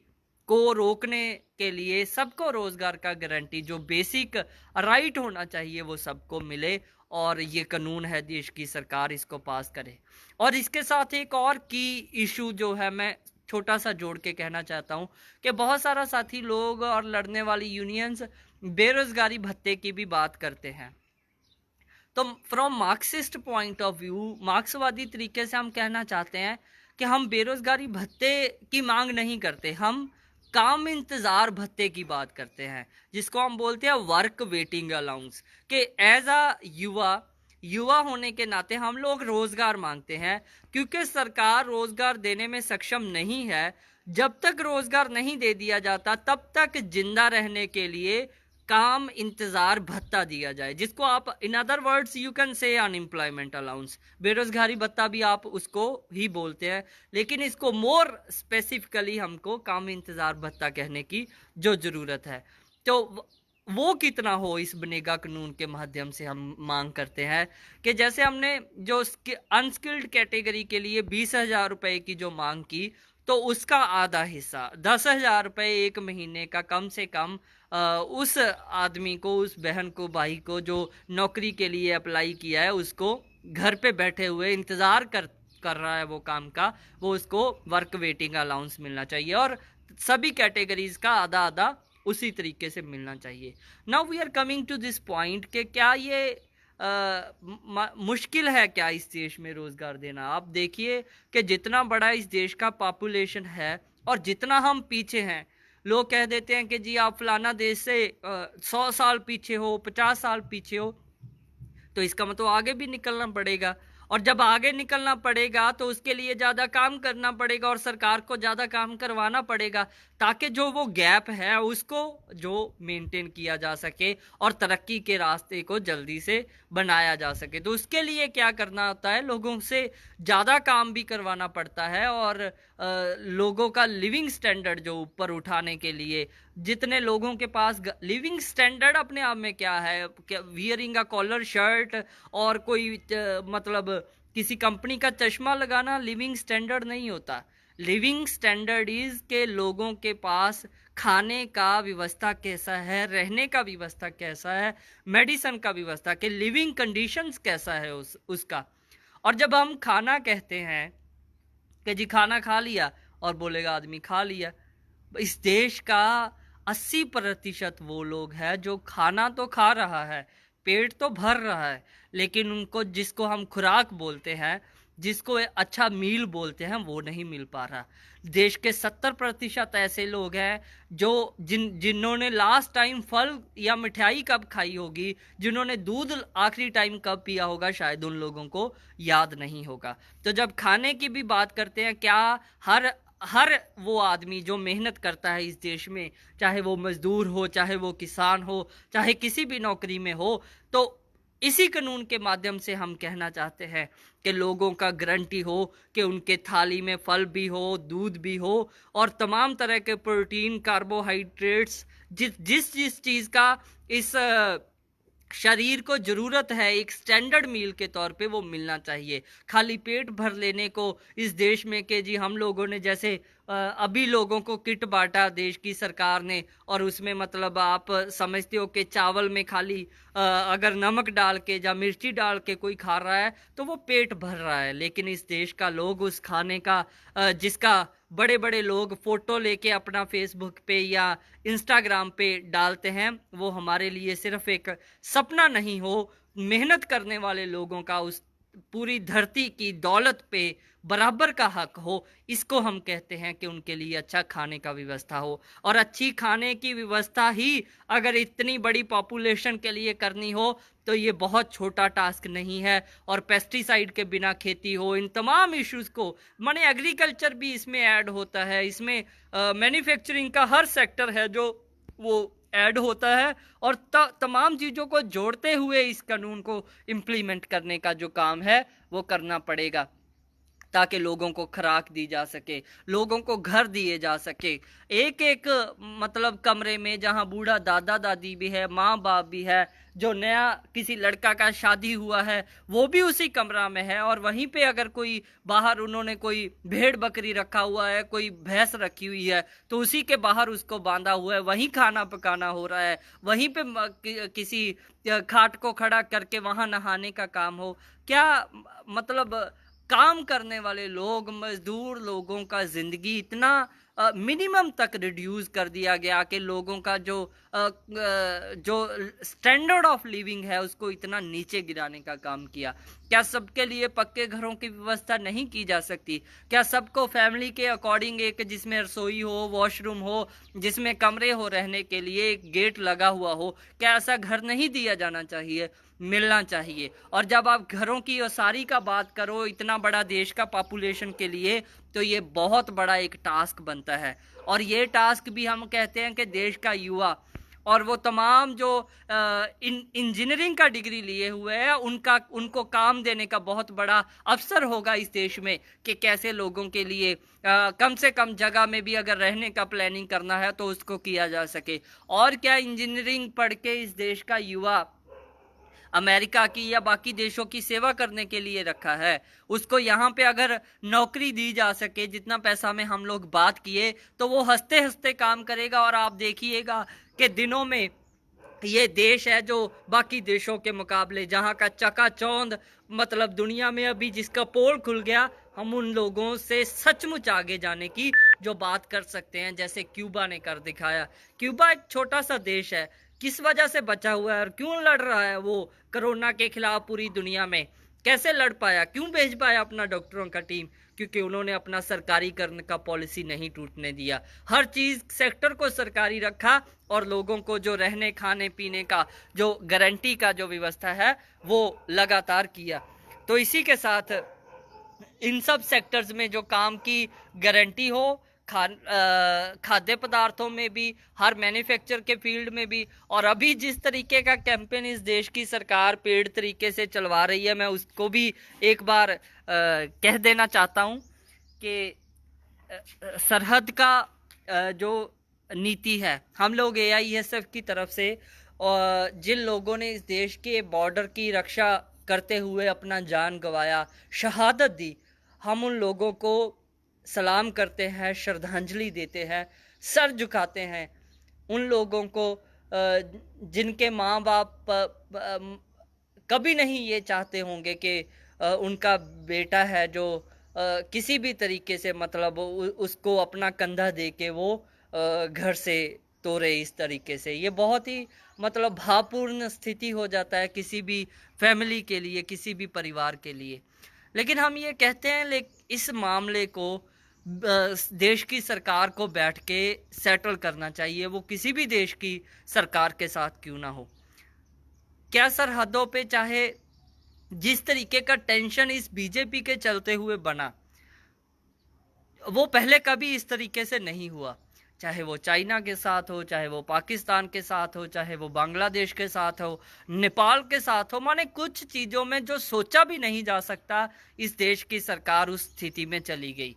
को रोकने के लिए सबको रोजगार का गारंटी, जो बेसिक राइट होना चाहिए, वो सबको मिले और ये कानून है देश की सरकार इसको पास करे। और इसके साथ एक और की इशू जो है मैं छोटा सा जोड़ के कहना चाहता हूँ कि बहुत सारा साथी लोग और लड़ने वाली यूनियंस बेरोजगारी भत्ते की भी बात करते हैं। तो from Marxist point of view, मार्क्सवादी तरीके से हम कहना चाहते हैं कि हम बेरोजगारी भत्ते की मांग नहीं करते, हम काम इंतजार भत्ते की बात करते हैं, जिसको हम बोलते हैं वर्क वेटिंग अलाउंस। कि एज अ युवा होने के नाते हम लोग रोजगार मांगते हैं, क्योंकि सरकार रोजगार देने में सक्षम नहीं है। जब तक रोजगार नहीं दे दिया जाता तब तक जिंदा रहने के लिए काम इंतजार भत्ता दिया जाए, जिसको आप in other words you can say unemployment allowance, बेरोजगारी भत्ता भी आप उसको ही बोलते हैं, लेकिन इसको मोर स्पेसिफिकली हमको काम इंतजार भत्ता कहने की जो जरूरत है। तो वो कितना हो इस बनेगा कानून के माध्यम से हम मांग करते हैं कि जैसे हमने जो अनस्किल्ड कैटेगरी के लिए 20,000 रुपए की जो मांग की, तो उसका आधा हिस्सा 10,000 रुपए एक महीने का कम से कम उस आदमी को, उस बहन को, भाई को जो नौकरी के लिए अप्लाई किया है, उसको घर पे बैठे हुए इंतजार कर रहा है वो काम का, वो उसको वर्क वेटिंग अलाउंस मिलना चाहिए और सभी कैटेगरीज का आधा आधा उसी तरीके से मिलना चाहिए। Now we are coming to this point कि क्या ये मुश्किल है क्या इस देश में रोजगार देना? आप देखिए कि जितना बड़ा इस देश का पॉपुलेशन है और जितना हम पीछे हैं, लोग कह देते हैं कि जी आप फलाना देश से 100 साल पीछे हो, 50 साल पीछे हो, तो इसका मतलब आगे भी निकलना पड़ेगा। और जब आगे निकलना पड़ेगा तो उसके लिए ज़्यादा काम करना पड़ेगा और सरकार को ज़्यादा काम करवाना पड़ेगा, ताकि जो वो गैप है उसको जो मेंटेन किया जा सके और तरक्की के रास्ते को जल्दी से बनाया जा सके। तो उसके लिए क्या करना होता है, लोगों से ज़्यादा काम भी करवाना पड़ता है और लोगों का लिविंग स्टैंडर्ड जो ऊपर उठाने के लिए, जितने लोगों के पास लिविंग स्टैंडर्ड अपने आप में क्या है, वियरिंग अ कॉलर शर्ट और कोई मतलब किसी कंपनी का चश्मा लगाना लिविंग स्टैंडर्ड नहीं होता। लिविंग स्टैंडर्ड इज के लोगों के पास खाने का व्यवस्था कैसा है, रहने का व्यवस्था कैसा है, मेडिसिन का व्यवस्था के लिविंग कंडीशंस कैसा है उसका। और जब हम खाना कहते हैं कि जी खाना खा लिया, और बोलेगा आदमी खा लिया, इस देश का 80% वो लोग हैं जो खाना तो खा रहा है, पेट तो भर रहा है, लेकिन उनको जिसको हम खुराक बोलते हैं, जिसको अच्छा मील बोलते हैं, वो नहीं मिल पा रहा। देश के 70% ऐसे लोग हैं जो जिन्होंने लास्ट टाइम फल या मिठाई कब खाई होगी, जिन्होंने दूध आखिरी टाइम कब पिया होगा, शायद उन लोगों को याद नहीं होगा। तो जब खाने की भी बात करते हैं, क्या हर वो आदमी जो मेहनत करता है इस देश में, चाहे वो मजदूर हो, चाहे वो किसान हो, चाहे किसी भी नौकरी में हो, तो इसी कानून के माध्यम से हम कहना चाहते हैं कि लोगों का गारंटी हो कि उनके थाली में फल भी हो, दूध भी हो और तमाम तरह के प्रोटीन, कार्बोहाइड्रेट्स, जिस चीज़ का इस शरीर को ज़रूरत है एक स्टैंडर्ड मील के तौर पे वो मिलना चाहिए। खाली पेट भर लेने को इस देश में कि जी हम लोगों ने जैसे अभी लोगों को किट बांटा देश की सरकार ने, और उसमें मतलब आप समझते हो कि चावल में खाली अगर नमक डाल के या मिर्ची डाल के कोई खा रहा है तो वो पेट भर रहा है। लेकिन इस देश का लोग उस खाने का जिसका बड़े बड़े लोग फोटो लेके अपना फेसबुक पे या इंस्टाग्राम पे डालते हैं, वो हमारे लिए सिर्फ एक सपना नहीं हो, मेहनत करने वाले लोगों का उस पूरी धरती की दौलत पे बराबर का हक हो। इसको हम कहते हैं कि उनके लिए अच्छा खाने का व्यवस्था हो। और अच्छी खाने की व्यवस्था ही अगर इतनी बड़ी पॉपुलेशन के लिए करनी हो तो ये बहुत छोटा टास्क नहीं है। और पेस्टिसाइड के बिना खेती हो, इन तमाम इश्यूज को माने एग्रीकल्चर भी इसमें ऐड होता है, इसमें मैन्युफैक्चरिंग का हर सेक्टर है जो वो ऐड होता है। और तमाम चीज़ों को जोड़ते हुए इस कानून को इम्प्लीमेंट करने का जो काम है वो करना पड़ेगा, ताकि लोगों को खुराक दी जा सके, लोगों को घर दिए जा सके। एक एक मतलब कमरे में जहां बूढ़ा दादा दादी भी है, माँ बाप भी है, जो नया किसी लड़का का शादी हुआ है वो भी उसी कमरा में है, और वहीं पे अगर कोई बाहर उन्होंने कोई भेड़ बकरी रखा हुआ है, कोई भैंस रखी हुई है, तो उसी के बाहर उसको बांधा हुआ है, वहीं खाना पकाना हो रहा है, वहीं पे किसी खाट को खड़ा करके वहां नहाने का काम हो। क्या मतलब काम करने वाले लोग, मजदूर लोगों का जिंदगी इतना मिनिमम तक रिड्यूस कर दिया गया कि लोगों का जो स्टैंडर्ड ऑफ लिविंग है उसको इतना नीचे गिराने का काम किया। क्या सबके लिए पक्के घरों की व्यवस्था नहीं की जा सकती? क्या सबको फैमिली के अकॉर्डिंग एक जिसमें रसोई हो, वॉशरूम हो, जिसमें कमरे हो रहने के लिए, एक गेट लगा हुआ हो, क्या ऐसा घर नहीं दिया जाना चाहिए? मिलना चाहिए। और जब आप घरों की ओसारी का बात करो इतना बड़ा देश का पॉपुलेशन के लिए, तो ये बहुत बड़ा एक टास्क बनता है। और ये टास्क भी हम कहते हैं कि देश का युवा और वो तमाम जो इंजीनियरिंग का डिग्री लिए हुए हैं उनको काम देने का बहुत बड़ा अवसर होगा इस देश में, कि कैसे लोगों के लिए कम से कम जगह में भी अगर रहने का प्लानिंग करना है तो उसको किया जा सके। और क्या इंजीनियरिंग पढ़ के इस देश का युवा अमेरिका की या बाकी देशों की सेवा करने के लिए रखा है? उसको यहाँ पे अगर नौकरी दी जा सके, जितना पैसा में हम लोग बात किए, तो वो हंसते हंसते काम करेगा। और आप देखिएगा कि दिनों में ये देश है जो बाकी देशों के मुकाबले जहाँ का चकाचौंध मतलब दुनिया में अभी जिसका पोल खुल गया, हम उन लोगों से सचमुच आगे जाने की जो बात कर सकते हैं, जैसे क्यूबा ने कर दिखाया। क्यूबा एक छोटा सा देश है, किस वजह से बचा हुआ है और क्यों लड़ रहा है वो कोरोना के खिलाफ पूरी दुनिया में? कैसे लड़ पाया, क्यों भेज पाया अपना डॉक्टरों का टीम? क्योंकि उन्होंने अपना सरकारीकरण का पॉलिसी नहीं टूटने दिया, हर चीज सेक्टर को सरकारी रखा और लोगों को जो रहने खाने पीने का जो गारंटी का जो व्यवस्था है वो लगातार किया। तो इसी के साथ इन सब सेक्टर्स में जो काम की गारंटी हो, खाद्य पदार्थों में भी, हर मैन्युफैक्चर के फील्ड में भी, और अभी जिस तरीके का कैंपेन इस देश की सरकार पेड़ तरीके से चलवा रही है, मैं उसको भी एक बार कह देना चाहता हूं कि सरहद का जो नीति है, हम लोग AISF की तरफ से और जिन लोगों ने इस देश के बॉर्डर की रक्षा करते हुए अपना जान गंवाया, शहादत दी, हम उन लोगों को सलाम करते हैं, श्रद्धांजलि देते हैं, सर झुकाते हैं। उन लोगों को जिनके माँ बाप कभी नहीं ये चाहते होंगे कि उनका बेटा है जो किसी भी तरीके से मतलब उसको अपना कंधा दे के वो घर से तोड़े इस तरीके से। ये बहुत ही मतलब भावपूर्ण स्थिति हो जाता है किसी भी फैमिली के लिए, किसी भी परिवार के लिए। लेकिन हम ये कहते हैं इस मामले को देश की सरकार को बैठ के सेटल करना चाहिए, वो किसी भी देश की सरकार के साथ क्यों ना हो। क्या सरहदों पे चाहे जिस तरीके का टेंशन इस बीजेपी के चलते हुए बना, वो पहले कभी इस तरीके से नहीं हुआ, चाहे वो चाइना के साथ हो, चाहे वो पाकिस्तान के साथ हो, चाहे वो बांग्लादेश के साथ हो, नेपाल के साथ हो। माने कुछ चीज़ों में जो सोचा भी नहीं जा सकता, इस देश की सरकार उस स्थिति में चली गई।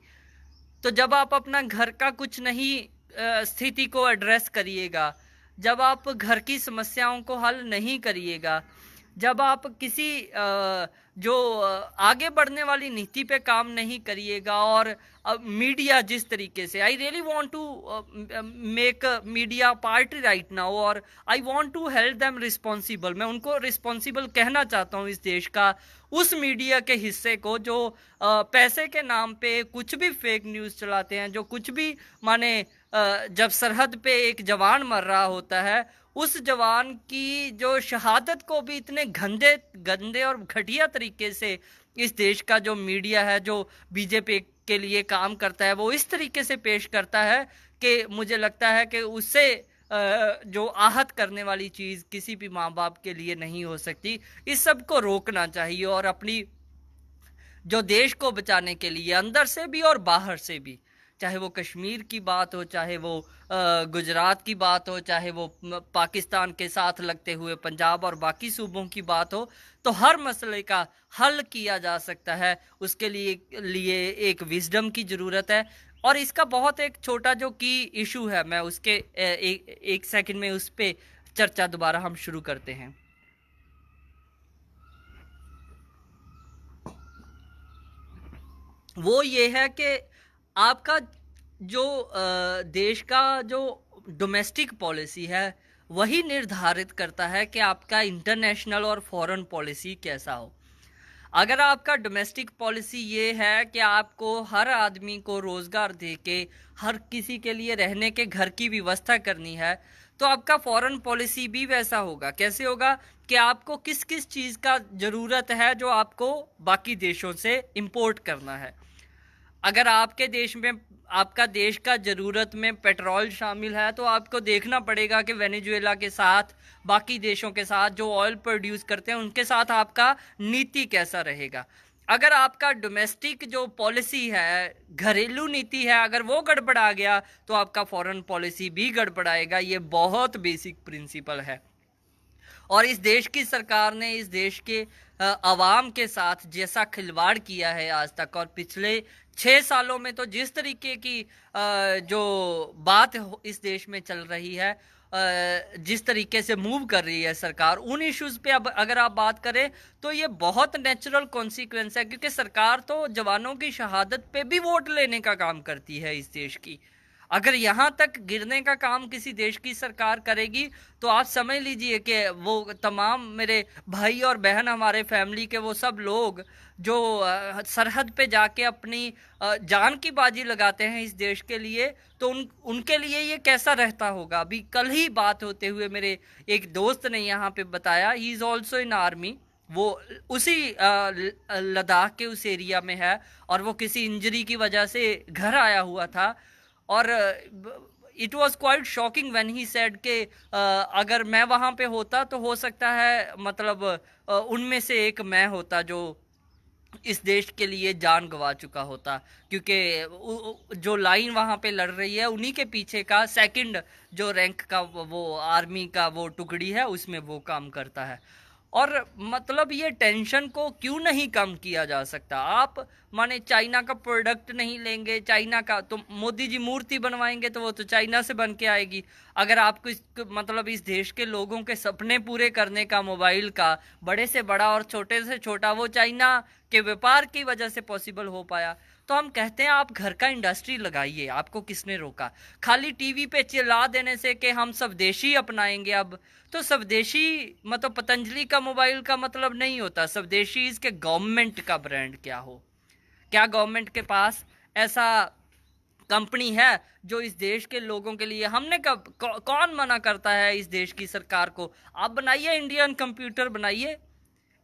तो जब आप अपना घर का कुछ नहीं स्थिति को एड्रेस करिएगा, जब आप घर की समस्याओं को हल नहीं करिएगा, जब आप किसी जो आगे बढ़ने वाली नीति पे काम नहीं करिएगा, और मीडिया जिस तरीके से, I really want to make media party right now, और I want to held them responsible, मैं उनको रिस्पॉन्सिबल कहना चाहता हूँ इस देश का उस मीडिया के हिस्से को जो पैसे के नाम पे कुछ भी फेक न्यूज़ चलाते हैं, जो कुछ भी माने जब सरहद पे एक जवान मर रहा होता है, उस जवान की जो शहादत को भी इतने गंदे गंदे और घटिया तरीके से इस देश का जो मीडिया है, जो बीजेपी के लिए काम करता है, वो इस तरीके से पेश करता है कि मुझे लगता है कि उससे जो आहत करने वाली चीज़ किसी भी माँ बाप के लिए नहीं हो सकती। इस सब को रोकना चाहिए, और अपनी जो देश को बचाने के लिए अंदर से भी और बाहर से भी, चाहे वो कश्मीर की बात हो, चाहे वो गुजरात की बात हो, चाहे वो पाकिस्तान के साथ लगते हुए पंजाब और बाकी सूबों की बात हो, तो हर मसले का हल किया जा सकता है। उसके लिए एक विजडम की ज़रूरत है। और इसका बहुत एक छोटा जो की इशू है, मैं उसके एक सेकंड में उस पर चर्चा दोबारा हम शुरू करते हैं। वो ये है कि आपका जो देश का जो डोमेस्टिक पॉलिसी है, वही निर्धारित करता है कि आपका इंटरनेशनल और फॉरेन पॉलिसी कैसा हो। अगर आपका डोमेस्टिक पॉलिसी ये है कि आपको हर आदमी को रोज़गार दे के हर किसी के लिए रहने के घर की व्यवस्था करनी है, तो आपका फॉरेन पॉलिसी भी वैसा होगा। कैसे होगा कि आपको किस किस चीज़ का ज़रूरत है जो आपको बाकी देशों से इंपोर्ट करना है। अगर आपके देश में, आपका देश का ज़रूरत में पेट्रोल शामिल है, तो आपको देखना पड़ेगा कि वेनेजुएला के साथ, बाकी देशों के साथ जो ऑयल प्रोड्यूस करते हैं, उनके साथ आपका नीति कैसा रहेगा। अगर आपका डोमेस्टिक जो पॉलिसी है, घरेलू नीति है, अगर वो गड़बड़ा गया तो आपका फॉरेन पॉलिसी भी गड़बड़ाएगा। ये बहुत बेसिक प्रिंसिपल है। और इस देश की सरकार ने इस देश के अवाम के साथ जैसा खिलवाड़ किया है आज तक, और पिछले 6 सालों में तो जिस तरीके की जो बात इस देश में चल रही है, जिस तरीके से मूव कर रही है सरकार उन इश्यूज़ पे, अब अगर आप बात करें तो ये बहुत नेचुरल कॉन्सिक्वेंस है, क्योंकि सरकार तो जवानों की शहादत पे भी वोट लेने का काम करती है इस देश की। अगर यहाँ तक गिरने का काम किसी देश की सरकार करेगी, तो आप समझ लीजिए कि वो तमाम मेरे भाई और बहन, हमारे फैमिली के वो सब लोग जो सरहद पे जाके अपनी जान की बाजी लगाते हैं इस देश के लिए, तो उनके लिए ये कैसा रहता होगा। अभी कल ही बात होते हुए मेरे एक दोस्त ने यहाँ पे बताया, he is also in army, वो उसी लद्दाख के उस एरिया में है, और वो किसी इंजरी की वजह से घर आया हुआ था। और it was quite shocking when he said कि अगर मैं वहाँ पे होता तो हो सकता है, मतलब उनमें से एक मैं होता जो इस देश के लिए जान गंवा चुका होता, क्योंकि जो लाइन वहाँ पे लड़ रही है उन्हीं के पीछे का सेकंड जो रैंक का वो आर्मी का वो टुकड़ी है, उसमें वो काम करता है। और मतलब ये टेंशन को क्यों नहीं कम किया जा सकता। आप माने चाइना का प्रोडक्ट नहीं लेंगे, चाइना का तो मोदी जी मूर्ति बनवाएंगे तो वो तो चाइना से बन के आएगी। अगर आपको मतलब इस देश के लोगों के सपने पूरे करने का, मोबाइल का बड़े से बड़ा और छोटे से छोटा, वो चाइना के व्यापार की वजह से पॉसिबल हो पाया। तो हम कहते हैं आप घर का इंडस्ट्री लगाइए, आपको किसने रोका। खाली टीवी पे चिल्ला देने से कि हम स्वदेशी अपनाएंगे, अब तो स्वदेशी मतलब पतंजलि का मोबाइल का मतलब नहीं होता। स्वदेशी इसके गवर्नमेंट का ब्रांड क्या हो। क्या गवर्नमेंट के पास ऐसा कंपनी है जो इस देश के लोगों के लिए, हमने कौन मना करता है इस देश की सरकार को, आप बनाइए इंडियन कंप्यूटर बनाइए।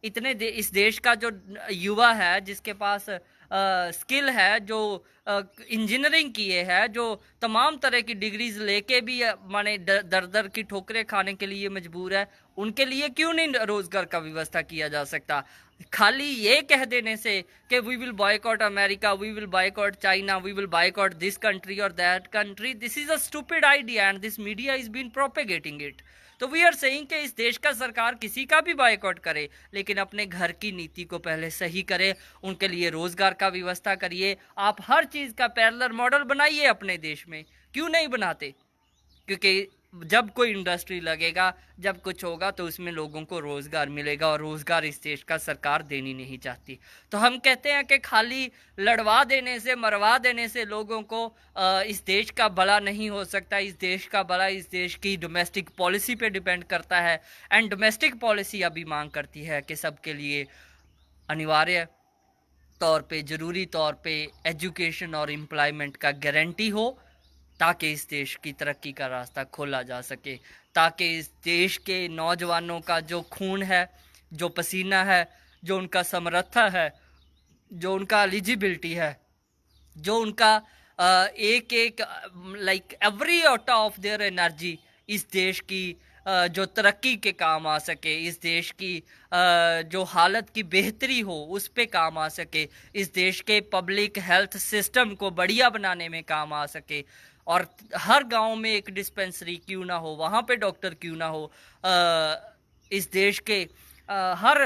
इस देश का जो युवा है, जिसके पास स्किल है, जो इंजीनियरिंग किए है, जो तमाम तरह की डिग्रीज लेके भी माने दर दर की ठोकरें खाने के लिए मजबूर है, उनके लिए क्यों नहीं रोजगार का व्यवस्था किया जा सकता। खाली ये कह देने से कि we will boycott America, we will boycott China, we will boycott this country और that country, this is a stupid idea and this media is been propagating it. तो वी आर सेइंग कि इस देश का सरकार किसी का भी बायकॉट करे, लेकिन अपने घर की नीति को पहले सही करे, उनके लिए रोजगार का व्यवस्था करिए। आप हर चीज़ का पैरेलल मॉडल बनाइए अपने देश में, क्यों नहीं बनाते। क्योंकि जब कोई इंडस्ट्री लगेगा, जब कुछ होगा तो उसमें लोगों को रोज़गार मिलेगा, और रोज़गार इस देश का सरकार देनी नहीं चाहती। तो हम कहते हैं कि खाली लड़वा देने से, मरवा देने से लोगों को इस देश का भला नहीं हो सकता। इस देश का भला इस देश की डोमेस्टिक पॉलिसी पे डिपेंड करता है। एंड डोमेस्टिक पॉलिसी अभी मांग करती है कि सबके लिए अनिवार्य तौर पे, ज़रूरी तौर पे एजुकेशन और एम्प्लॉयमेंट का गारंटी हो, ताकि इस देश की तरक्की का रास्ता खोला जा सके, ताकि इस देश के नौजवानों का जो खून है, जो पसीना है, जो उनका समर्था है, जो उनका एलिजिबिलिटी है, जो उनका एक एक like every outta of their energy इस देश की जो तरक्की के काम आ सके, इस देश की जो हालत की बेहतरी हो उस पे काम आ सके, इस देश के पब्लिक हेल्थ सिस्टम को बढ़िया बनाने में काम आ सके, और हर गांव में एक डिस्पेंसरी क्यों ना हो, वहाँ पे डॉक्टर क्यों ना हो, इस देश के हर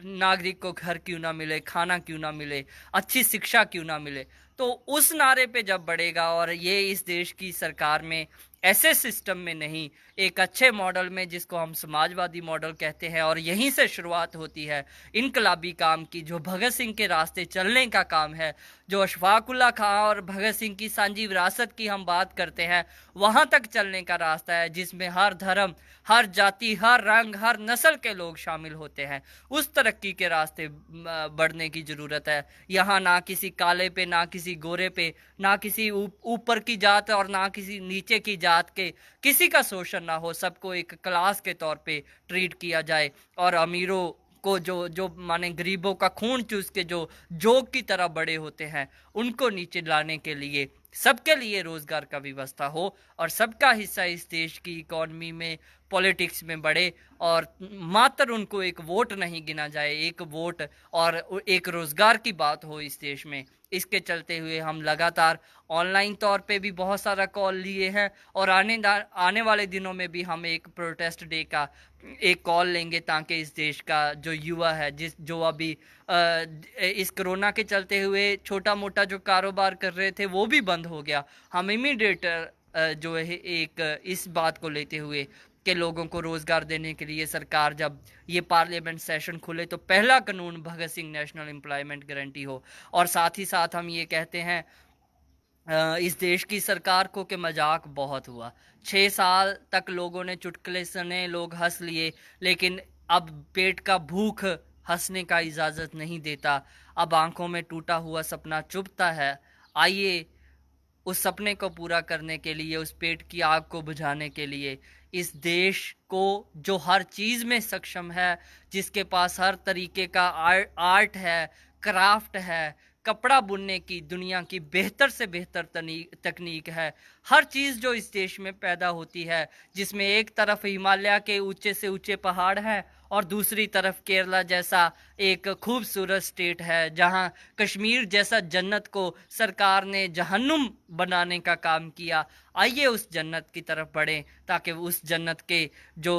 नागरिक को घर क्यों ना मिले, खाना क्यों ना मिले, अच्छी शिक्षा क्यों ना मिले। तो उस नारे पे जब बढ़ेगा, और ये इस देश की सरकार में ऐसे सिस्टम में नहीं, एक अच्छे मॉडल में जिसको हम समाजवादी मॉडल कहते हैं, और यहीं से शुरुआत होती है इनकलाबी काम की, जो भगत सिंह के रास्ते चलने का काम है, जो अशफाकुल्ला खां और भगत सिंह की सांझी विरासत की हम बात करते हैं, वहाँ तक चलने का रास्ता है, जिसमें हर धर्म, हर जाति, हर रंग, हर नस्ल के लोग शामिल होते हैं। उस तरक्की के रास्ते बढ़ने की ज़रूरत है। यहाँ ना किसी काले पे, ना किसी गोरे पे, ना किसी ऊपर की जात और ना किसी नीचे की जात के किसी का शोषण ना हो, सबको एक क्लास के तौर पे ट्रीट किया जाए, और अमीरों को जो जो माने गरीबों का खून चूस के जो जोग की तरह बड़े होते हैं, उनको नीचे लाने के लिए सबके लिए रोजगार का व्यवस्था हो, और सबका हिस्सा इस देश की इकोनॉमी में, पॉलिटिक्स में बढ़े, और मात्र उनको एक वोट नहीं गिना जाए, एक वोट और एक रोजगार की बात हो इस देश में। इसके चलते हुए हम लगातार ऑनलाइन तौर पे भी बहुत सारा कॉल लिए हैं, और आने वाले दिनों में भी हम एक प्रोटेस्ट डे का एक कॉल लेंगे, ताकि इस देश का जो युवा है, जो अभी इस कोरोना के चलते हुए छोटा मोटा जो कारोबार कर रहे थे वो भी बंद हो गया। हम इमीडिएट जो है एक इस बात को लेते हुए कि लोगों को रोज़गार देने के लिए सरकार जब ये पार्लियामेंट सेशन खुले तो पहला कानून भगत सिंह नेशनल एम्प्लॉयमेंट गारंटी हो। और साथ ही साथ हम ये कहते हैं इस देश की सरकार को कि मजाक बहुत हुआ, 6 साल तक लोगों ने चुटकुले सुने, लोग हंस लिए, लेकिन अब पेट का भूख हंसने का इजाज़त नहीं देता। अब आंखों में टूटा हुआ सपना चुभता है। आइए उस सपने को पूरा करने के लिए, उस पेट की आग को बुझाने के लिए, इस देश को जो हर चीज़ में सक्षम है, जिसके पास हर तरीके का आर्ट है, क्राफ्ट है, कपड़ा बुनने की दुनिया की बेहतर से बेहतर तकनीक है, हर चीज़ जो इस देश में पैदा होती है, जिसमें एक तरफ हिमालय के ऊंचे से ऊंचे पहाड़ हैं और दूसरी तरफ केरला जैसा एक खूबसूरत स्टेट है, जहां कश्मीर जैसा जन्नत को सरकार ने जहन्नुम बनाने का काम किया। आइए उस जन्नत की तरफ बढ़ें, ताकि उस जन्नत के जो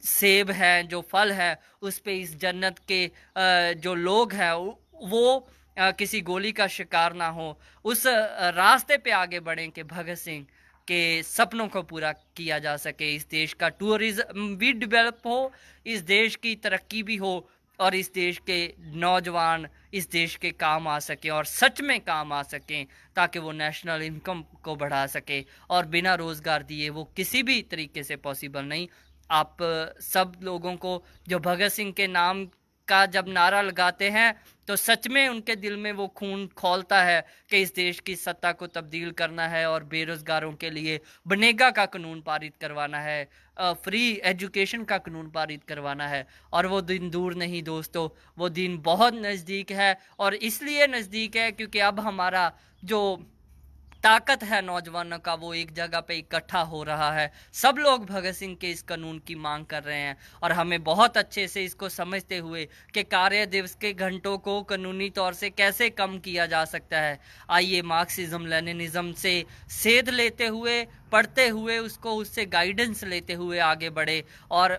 सेब हैं, जो फल है, उस पे इस जन्नत के जो लोग हैं वो किसी गोली का शिकार ना हो। उस रास्ते पे आगे बढ़ें कि भगत सिंह के सपनों को पूरा किया जा सके, इस देश का टूरिज्म भी डेवलप हो, इस देश की तरक्की भी हो, और इस देश के नौजवान इस देश के काम आ सकें और सच में काम आ सकें, ताकि वो नेशनल इनकम को बढ़ा सके। और बिना रोज़गार दिए वो किसी भी तरीके से पॉसिबल नहीं। आप सब लोगों को जो भगत सिंह के नाम का जब नारा लगाते हैं तो सच में उनके दिल में वो खून खौलता है कि इस देश की सत्ता को तब्दील करना है, और बेरोजगारों के लिए बनेगा का कानून पारित करवाना है, फ्री एजुकेशन का कानून पारित करवाना है। और वो दिन दूर नहीं दोस्तों, वो दिन बहुत नज़दीक है। और इसलिए नज़दीक है क्योंकि अब हमारा जो ताकत है नौजवानों का, वो एक जगह पे इकट्ठा हो रहा है। सब लोग भगत सिंह के इस कानून की मांग कर रहे हैं, और हमें बहुत अच्छे से इसको समझते हुए कि कार्य दिवस के घंटों को कानूनी तौर से कैसे कम किया जा सकता है। आइए मार्क्सिज्म लेनिनिज्म से सेध लेते हुए, पढ़ते हुए, उसको उससे गाइडेंस लेते हुए आगे बढ़े, और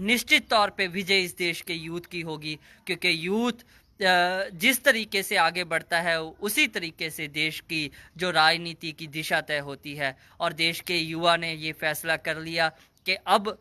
निश्चित तौर पे विजय इस देश के यूथ की होगी, क्योंकि यूथ जिस तरीके से आगे बढ़ता है उसी तरीके से देश की जो राजनीति की दिशा तय होती है। और देश के युवा ने ये फैसला कर लिया कि अब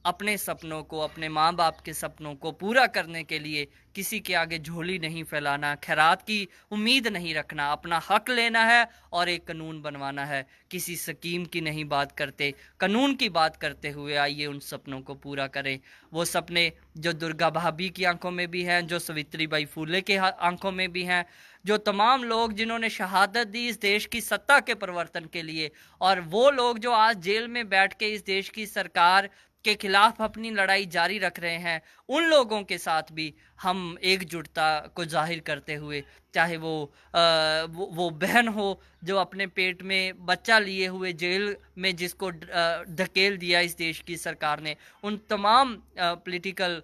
अपने सपनों को, अपने माँ बाप के सपनों को पूरा करने के लिए किसी के आगे झोली नहीं फैलाना, खैरात की उम्मीद नहीं रखना, अपना हक लेना है और एक कानून बनवाना है। किसी स्कीम की नहीं बात करते, कानून की बात करते हुए आइए उन सपनों को पूरा करें। वो सपने जो दुर्गा भाभी की आंखों में भी हैं, जो सावित्रीबाई फूले के आंखों में भी हैं, जो तमाम लोग जिन्होंने शहादत दी इस देश की सत्ता के परिवर्तन के लिए, और वो लोग जो आज जेल में बैठ के इस देश की सरकार के खिलाफ अपनी लड़ाई जारी रख रहे हैं, उन लोगों के साथ भी हम एकजुटता को जाहिर करते हुए, चाहे वो बहन हो जो अपने पेट में बच्चा लिए हुए जेल में जिसको धकेल दिया इस देश की सरकार ने, उन तमाम पॉलिटिकल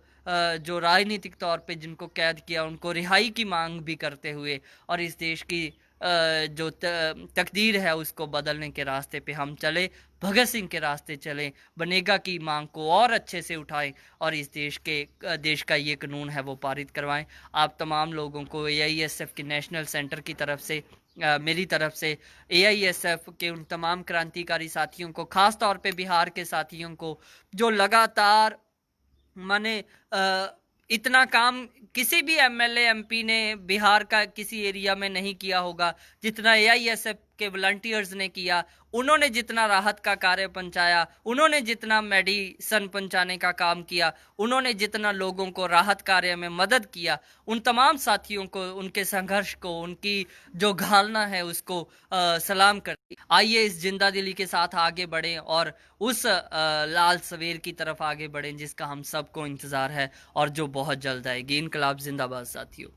जो राजनीतिक तौर पे जिनको कैद किया उनको रिहाई की मांग भी करते हुए, और इस देश की जो तकदीर है उसको बदलने के रास्ते पे हम चले, भगत सिंह के रास्ते चलें, बनेगा की मांग को और अच्छे से उठाएं और इस देश का ये कानून है वो पारित करवाएं। आप तमाम लोगों को एआईएसएफ के नेशनल सेंटर की तरफ से, मेरी तरफ से, एआईएसएफ के उन तमाम क्रांतिकारी साथियों को, ख़ास तौर पे बिहार के साथियों को जो लगातार माने इतना काम किसी भी एमएलए एमपी ने बिहार का किसी एरिया में नहीं किया होगा जितना एआईएसएफ के वॉलंटियर्स ने किया। उन्होंने जितना राहत का कार्य पहुंचाया, उन्होंने जितना मेडिसन पहुंचाने का काम किया, उन्होंने जितना लोगों को राहत कार्य में मदद किया, उन तमाम साथियों को, उनके संघर्ष को, उनकी जो घालना है उसको सलाम करती। आइए इस जिंदा दिली के साथ आगे बढ़ें और उस लाल सवेर की तरफ आगे बढ़ें जिसका हम सबको इंतज़ार है और जो बहुत जल्द आएगी। इनकलाब जिंदाबाद साथियों।